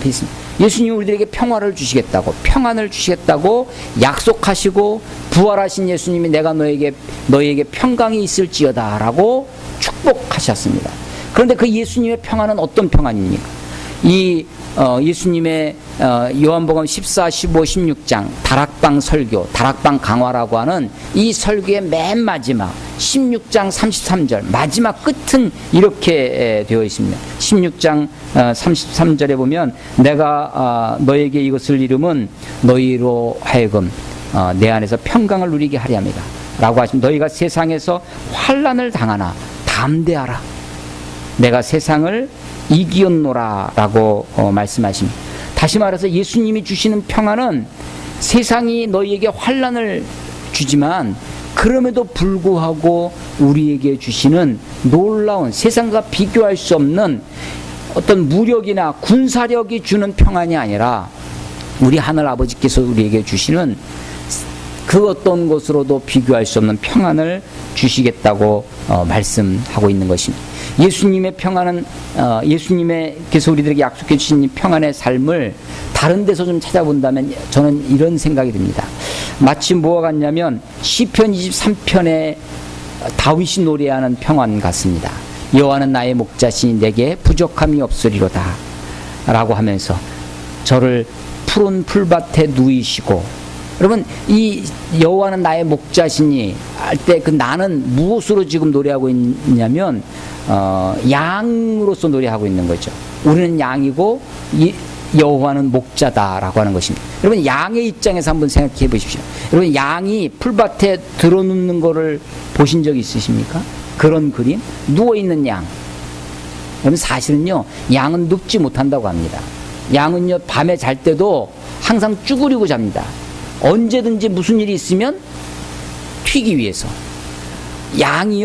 피스. 예수님이 우리들에게 평화를 주시겠다고, 평안을 주시겠다고 약속하시고 부활하신 예수님이 내가 너희에게 평강이 있을지어다라고 축복하셨습니다. 그런데 그 예수님의 평안은 어떤 평안입니까? 예수님의 요한복음 14, 15, 16장 다락방 설교, 다락방 강화라고 하는 이 설교의 맨 마지막 16장 33절 마지막 끝은 이렇게 되어 있습니다. 16장 33절에 보면 내가 너에게 이것을 이름은 너희로 하여금 내 안에서 평강을 누리게 하려 합니다 라고 하시면 너희가 세상에서 환난을 당하나 담대하라. 내가 세상을 이기었노라 라고 말씀하십니다. 다시 말해서 예수님이 주시는 평안은 세상이 너희에게 환난을 주지만 그럼에도 불구하고 우리에게 주시는 놀라운 세상과 비교할 수 없는 어떤 무력이나 군사력이 주는 평안이 아니라 우리 하늘 아버지께서 우리에게 주시는 그 어떤 것으로도 비교할 수 없는 평안을 주시겠다고 말씀하고 있는 것입니다. 예수님의 평안은 예수님께서 우리들에게 약속해 주신 이 평안의 삶을 다른 데서 좀 찾아본다면 저는 이런 생각이 듭니다. 마치 뭐가 같냐면 시편 23편에 다윗이 노래하는 평안 같습니다. 여호와는 나의 목자시니 내게 부족함이 없으리로다 라고 하면서 저를 푸른 풀밭에 누이시고, 여러분 이 여호와는 나의 목자시니 할 때 그 나는 무엇으로 지금 노래하고 있냐면 양으로서 노래하고 있는 거죠. 우리는 양이고 여호와는 목자다라고 하는 것입니다. 여러분 양의 입장에서 한번 생각해 보십시오. 여러분 양이 풀밭에 들어눕는 거를 보신 적 있으십니까? 그런 그림? 누워있는 양. 여러분 사실은요 양은 눕지 못한다고 합니다. 양은요 밤에 잘 때도 항상 쭈그리고 잡니다. 언제든지 무슨 일이 있으면 튀기 위해서. 양이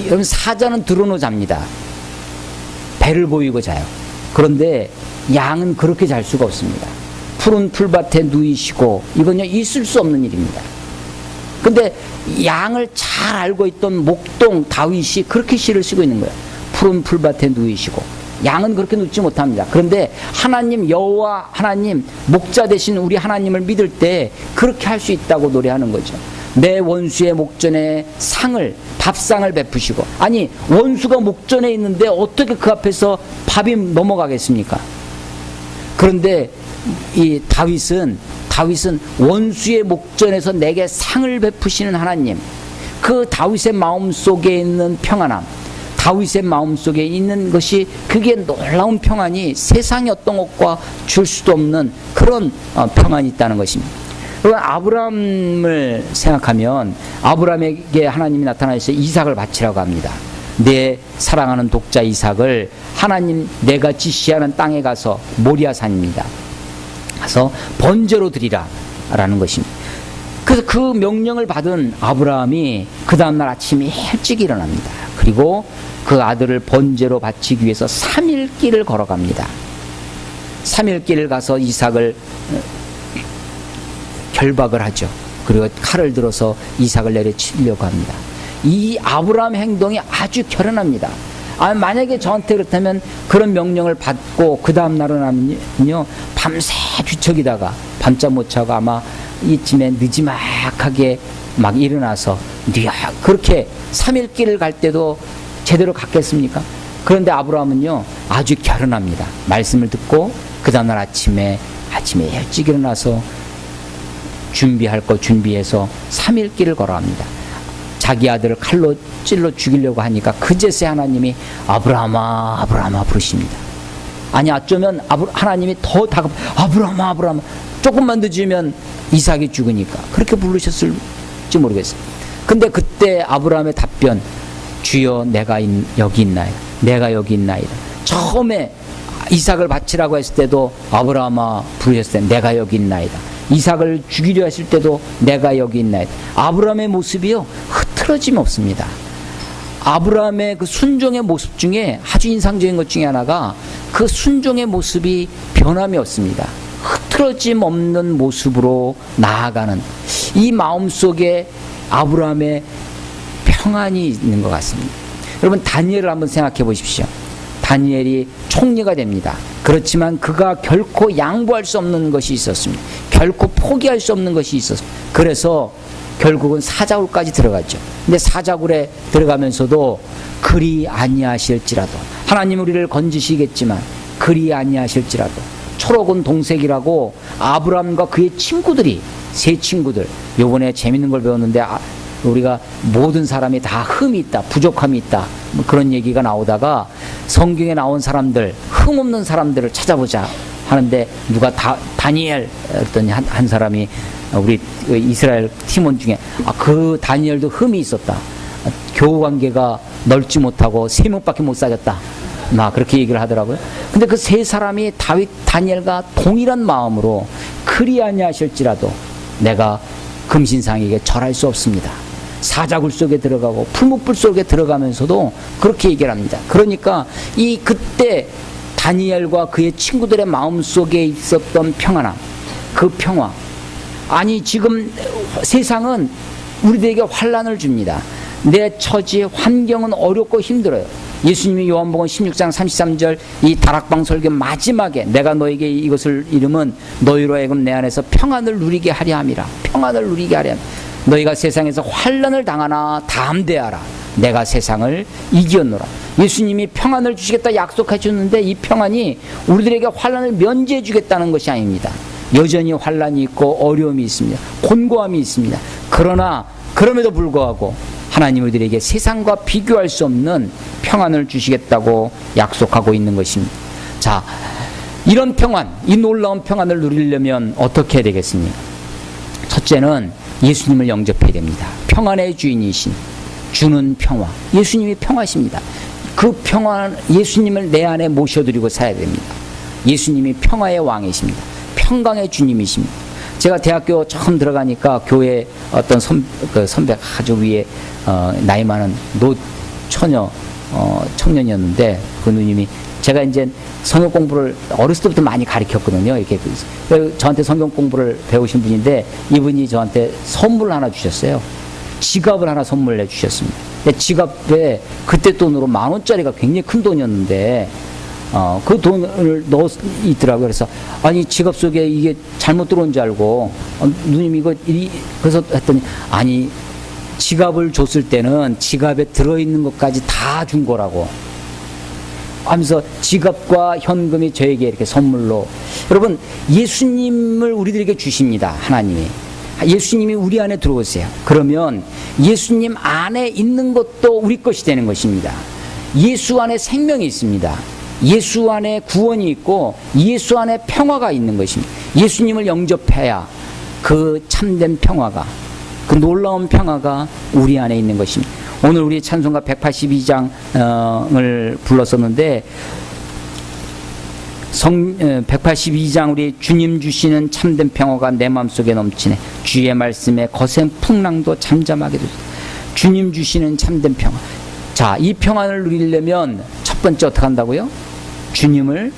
여러분 사자는 드러누워 잡니다. 배를 보이고 자요. 그런데 양은 그렇게 잘 수가 없습니다. 푸른 풀밭에 누이시고 이건요 있을 수 없는 일입니다. 근데 양을 잘 알고 있던 목동 다윗이 그렇게 시를 쓰고 있는 거예요. 푸른 풀밭에 누이시고 양은 그렇게 눕지 못합니다. 그런데 하나님 여호와 하나님 목자 되신 우리 하나님을 믿을 때 그렇게 할 수 있다고 노래하는 거죠. 내 원수의 목전에 밥상을 베푸시고, 아니 원수가 목전에 있는데 어떻게 그 앞에서 밥이 넘어가겠습니까? 그런데 이 다윗은 원수의 목전에서 내게 상을 베푸시는 하나님, 그 다윗의 마음속에 있는 평안함, 다윗의 마음속에 있는 것이 그게 놀라운 평안이 세상의 어떤 것과 줄 수도 없는 그런 평안이 있다는 것입니다. 아브라함을 생각하면 아브라함에게 하나님이 나타나셔서 이삭을 바치라고 합니다. 내 사랑하는 독자 이삭을 하나님 내가 지시하는 땅에 가서 모리아산입니다. 가서 번제로 드리라 라는 것입니다. 그 그래서 그 명령을 받은 아브라함이 그 다음날 아침에 일찍 일어납니다. 그리고 그 아들을 번제로 바치기 위해서 3일 길을 걸어갑니다. 3일 길을 가서 이삭을 결박을 하죠. 그리고 칼을 들어서 이삭을 내려치려고 합니다. 이 아브라함 행동이 아주 결연합니다. 만약에 저한테 그렇다면 그런 명령을 받고 그 다음 날은 하면요 밤새 뒤척이다가 밤잠 못 자고 아마 이쯤에 느지막하게 막 일어나서 그렇게 3일 길을 갈 때도 제대로 갔겠습니까? 그런데 아브라함은요 아주 결연합니다. 말씀을 듣고 그 다음 날 아침에 일찍 일어나서 준비할 거 준비해서 3일 길을 걸어갑니다. 자기 아들을 칼로 찔러 죽이려고 하니까 그제서 하나님이 아브라함아 아브라함아 부르십니다. 아니 어쩌면 하나님이 더 다급 아브라함아 아브라함아 조금만 늦으면 이삭이 죽으니까 그렇게 부르셨을지 모르겠어요. 근데 그때 아브라함의 답변 주여 내가 여기 있나이다. 내가 여기 있나이다. 처음에 이삭을 바치라고 했을 때도 아브라함아 부르셨을 때 내가 여기 있나이다. 이삭을 죽이려 했을 때도 내가 여기 있나이다. 아브라함의 모습이요 흐트러짐이 없습니다. 아브라함의 그 순종의 모습 중에 아주 인상적인 것 중에 하나가 그 순종의 모습이 변함이 없습니다. 흐트러짐 없는 모습으로 나아가는 이 마음속에 아브라함의 평안이 있는 것 같습니다. 여러분 다니엘을 한번 생각해 보십시오. 다니엘이 총리가 됩니다. 그렇지만 그가 결코 양보할 수 없는 것이 있었습니다. 결코 포기할 수 없는 것이 있었습니다. 그래서 결국은 사자굴까지 들어갔죠. 근데 사자굴에 들어가면서도 그리 아니하실지라도 하나님 우리를 건지시겠지만 그리 아니하실지라도 초록은 동색이라고 아브라함과 그의 친구들이 세 친구들 요번에 재밌는 걸 배웠는데 우리가 모든 사람이 다 흠이 있다 부족함이 있다 뭐 그런 얘기가 나오다가 성경에 나온 사람들 흠 없는 사람들을 찾아보자 하는데 누가 다니엘 그랬더니 한 사람이 우리 이스라엘 팀원 중에 그 다니엘도 흠이 있었다. 교우 관계가 넓지 못하고 3명밖에 못 사귀었다. 막 그렇게 얘기를 하더라고요. 근데 그 세 사람이 다니엘과 동일한 마음으로 그리 아니하실지라도 내가 금신상에게 절할 수 없습니다. 사자굴 속에 들어가고 풀무불 속에 들어가면서도 그렇게 얘기를 합니다. 그러니까 그때 다니엘과 그의 친구들의 마음속에 있었던 평안함, 그 평화. 아니 지금 세상은 우리들에게 환난을 줍니다. 내 처지 환경은 어렵고 힘들어요. 예수님이 요한복음 16장 33절 이 다락방 설교 마지막에 내가 너에게 이것을 이름은 너희로 하여금 내 안에서 평안을 누리게 하려 함이라. 평안을 누리게 하려 함. 너희가 세상에서 환난을 당하나 담대하라. 내가 세상을 이겼노라. 예수님이 평안을 주시겠다 약속해 줬는데 이 평안이 우리들에게 환난을 면제해 주겠다는 것이 아닙니다. 여전히 환난이 있고 어려움이 있습니다. 곤고함이 있습니다. 그러나 그럼에도 불구하고 하나님 우리들에게 세상과 비교할 수 없는 평안을 주시겠다고 약속하고 있는 것입니다. 자, 이런 평안, 이 놀라운 평안을 누리려면 어떻게 해야 되겠습니까? 첫째는 예수님을 영접해야 됩니다. 평안의 주인이신 주는 평화. 예수님이 평화십니다. 그 평안, 예수님을 내 안에 모셔드리고 살아야 됩니다. 예수님이 평화의 왕이십니다. 평강의 주님이십니다. 제가 대학교 처음 들어가니까 교회 어떤 선배 아주 위에 나이 많은 노처녀 청년이었는데 그 누님이 제가 이제 성경 공부를 어렸을 때부터 많이 가르쳤거든요. 이렇게 저한테 성경 공부를 배우신 분인데 이분이 저한테 선물을 하나 주셨어요. 지갑을 하나 선물해 주셨습니다. 지갑에 그때 돈으로 10,000원짜리가 굉장히 큰 돈이었는데 그 돈을 넣어 있더라고요. 그래서 아니 지갑 속에 이게 잘못 들어온 줄 알고 누님 이거 그래서 했더니 아니 지갑을 줬을 때는 지갑에 들어있는 것까지 다 준 거라고 하면서 지갑과 현금이 저에게 이렇게 선물로. 여러분 예수님을 우리들에게 주십니다. 하나님이. 예수님이 우리 안에 들어오세요. 그러면 예수님 안에 있는 것도 우리 것이 되는 것입니다. 예수 안에 생명이 있습니다. 예수 안에 구원이 있고 예수 안에 평화가 있는 것입니다. 예수님을 영접해야 그 참된 평화가, 그 놀라운 평화가 우리 안에 있는 것입니다. 오늘 우리 찬송가 182장을 불렀었는데 182장 우리 주님 주시는 참된 평화가 내 마음속에 넘치네. 주의 말씀에 거센 풍랑도 잠잠하게 되죠. 주님 주시는 참된 평화. 자, 이 평안을 누리려면 첫 번째 어떻게 한다고요? 주님을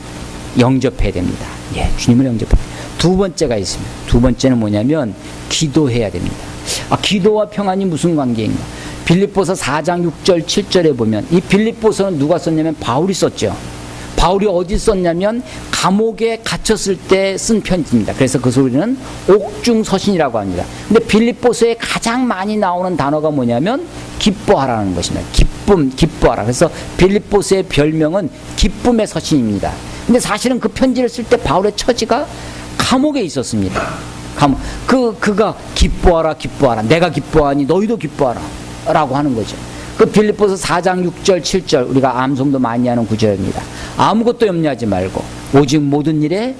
영접해야 됩니다. 예, 주님을 영접해야 됩니다. 두 번째가 있습니다. 두 번째는 뭐냐면 기도해야 됩니다. 기도와 평안이 무슨 관계인가? 빌립보서 4장 6절 7절에 보면 이 빌립보서는 누가 썼냐면 바울이 썼죠. 바울이 어디 썼냐면 감옥에 갇혔을 때 쓴 편지입니다. 그래서 그 소리는 옥중서신이라고 합니다. 근데 빌립보서에 가장 많이 나오는 단어가 뭐냐면 기뻐하라는 것입니다. 기뻐하라. 그래서 빌립보서의 별명은 기쁨의 서신입니다. 근데 사실은 그 편지를 쓸 때 바울의 처지가 감옥에 있었습니다. 그가 기뻐하라. 내가 기뻐하니 너희도 기뻐하라. 라고 하는 거죠. 그 빌립보서 4장 6절 7절 우리가 암송도 많이 하는 구절입니다. 아무것도 염려하지 말고 오직 모든 일에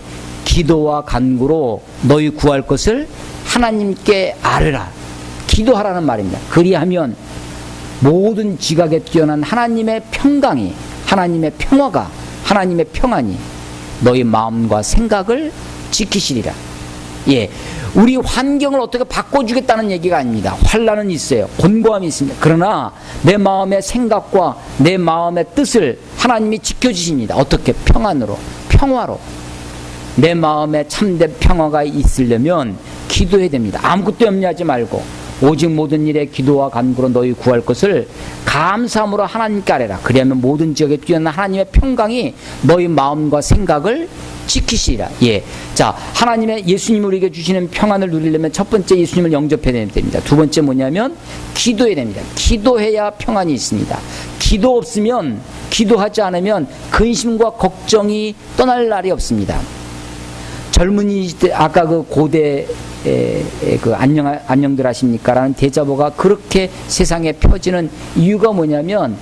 기도와 간구로 너희 구할 것을 하나님께 아뢰라. 기도하라는 말입니다. 그리하면 모든 지각에 뛰어난 하나님의 평강이, 하나님의 평화가, 하나님의 평안이 너희 마음과 생각을 지키시리라. 예, 우리 환경을 어떻게 바꿔주겠다는 얘기가 아닙니다. 환난은 있어요. 곤고함이 있습니다. 그러나 내 마음의 생각과 내 마음의 뜻을 하나님이 지켜주십니다. 어떻게? 평안으로, 평화로. 내 마음에 참된 평화가 있으려면 기도해야 됩니다. 아무것도 염려하지 말고 오직 모든 일에 기도와 간구로 너희 구할 것을 감사함으로 하나님께 아뢰라. 그리하면 모든 지역에 뛰어난 하나님의 평강이 너희 마음과 생각을 지키시리라. 예. 자, 하나님의 예수님이 우리에게 주시는 평안을 누리려면 첫 번째 예수님을 영접해야 됩니다. 두 번째 뭐냐면 기도해야 됩니다. 기도해야 평안이 있습니다. 기도 없으면, 기도하지 않으면 근심과 걱정이 떠날 날이 없습니다. 젊은이 때 아까 그 고대 그 안녕들 하십니까? 라는 대자보가 그렇게 세상에 펴지는 이유가 뭐냐면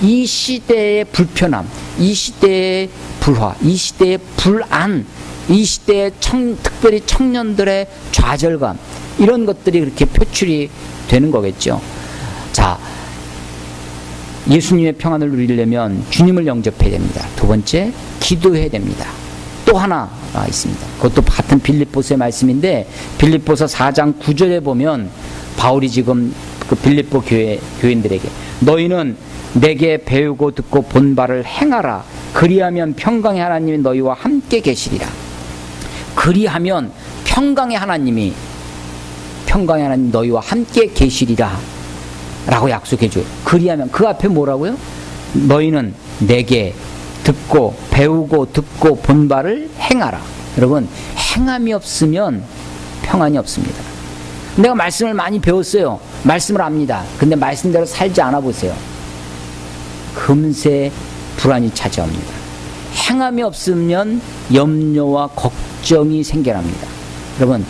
이 시대의 불편함, 이 시대의 불화, 이 시대의 불안, 이 시대의 특별히 청년들의 좌절감, 이런 것들이 그렇게 표출이 되는 거겠죠. 자, 예수님의 평안을 누리려면 주님을 영접해야 됩니다. 두 번째, 기도해야 됩니다. 또 하나가 있습니다. 그것도 같은 빌립보서의 말씀인데 빌립보서 4장 9절에 보면 바울이 지금 그 빌립보 교인들에게 너희는 내게 배우고 듣고 본 바를 행하라. 그리하면 평강의 하나님이 너희와 함께 계시리라. 그리하면 평강의 하나님 너희와 함께 계시리라 라고 약속해줘요. 그리하면 그 앞에 뭐라고요? 너희는 내게 듣고 배우고 듣고 본 바를 행하라. 여러분, 행함이 없으면 평안이 없습니다. 내가 말씀을 많이 배웠어요. 말씀을 압니다. 근데 말씀대로 살지 않아 보세요. 금세 불안이 찾아옵니다. 행함이 없으면 염려와 걱정이 생겨납니다. 여러분,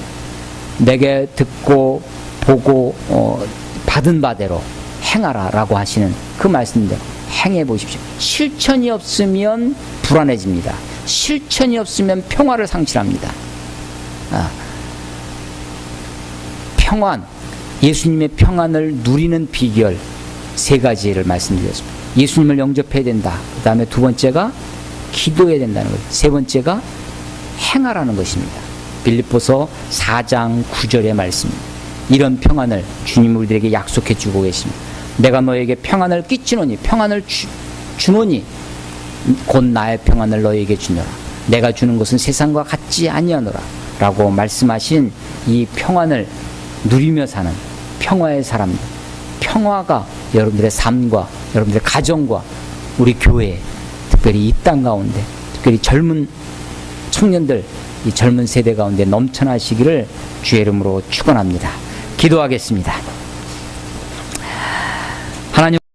내게 듣고 보고 받은 바대로 행하라 라고 하시는 그 말씀대로 행해 보십시오. 실천이 없으면 불안해집니다. 실천이 없으면 평화를 상실합니다. 평안, 예수님의 평안을 누리는 비결 세 가지를 말씀드렸습니다. 예수님을 영접해야 된다. 그 다음에 두 번째가 기도해야 된다는 것. 세 번째가 행하라는 것입니다. 빌립보서 4장 9절의 말씀입니다. 이런 평안을 주님 우리들에게 약속해 주고 계십니다. 내가 너에게 평안을 끼치노니, 평안을 주노니 곧 나의 평안을 너에게 주노라. 내가 주는 것은 세상과 같지 아니하노라 라고 말씀하신 이 평안을 누리며 사는 평화의 사람들, 평화가 여러분들의 삶과 여러분들의 가정과 우리 교회, 특별히 이 땅 가운데, 특별히 젊은 청년들, 이 젊은 세대 가운데 넘쳐나시기를 주의 이름으로 축원합니다. 기도하겠습니다.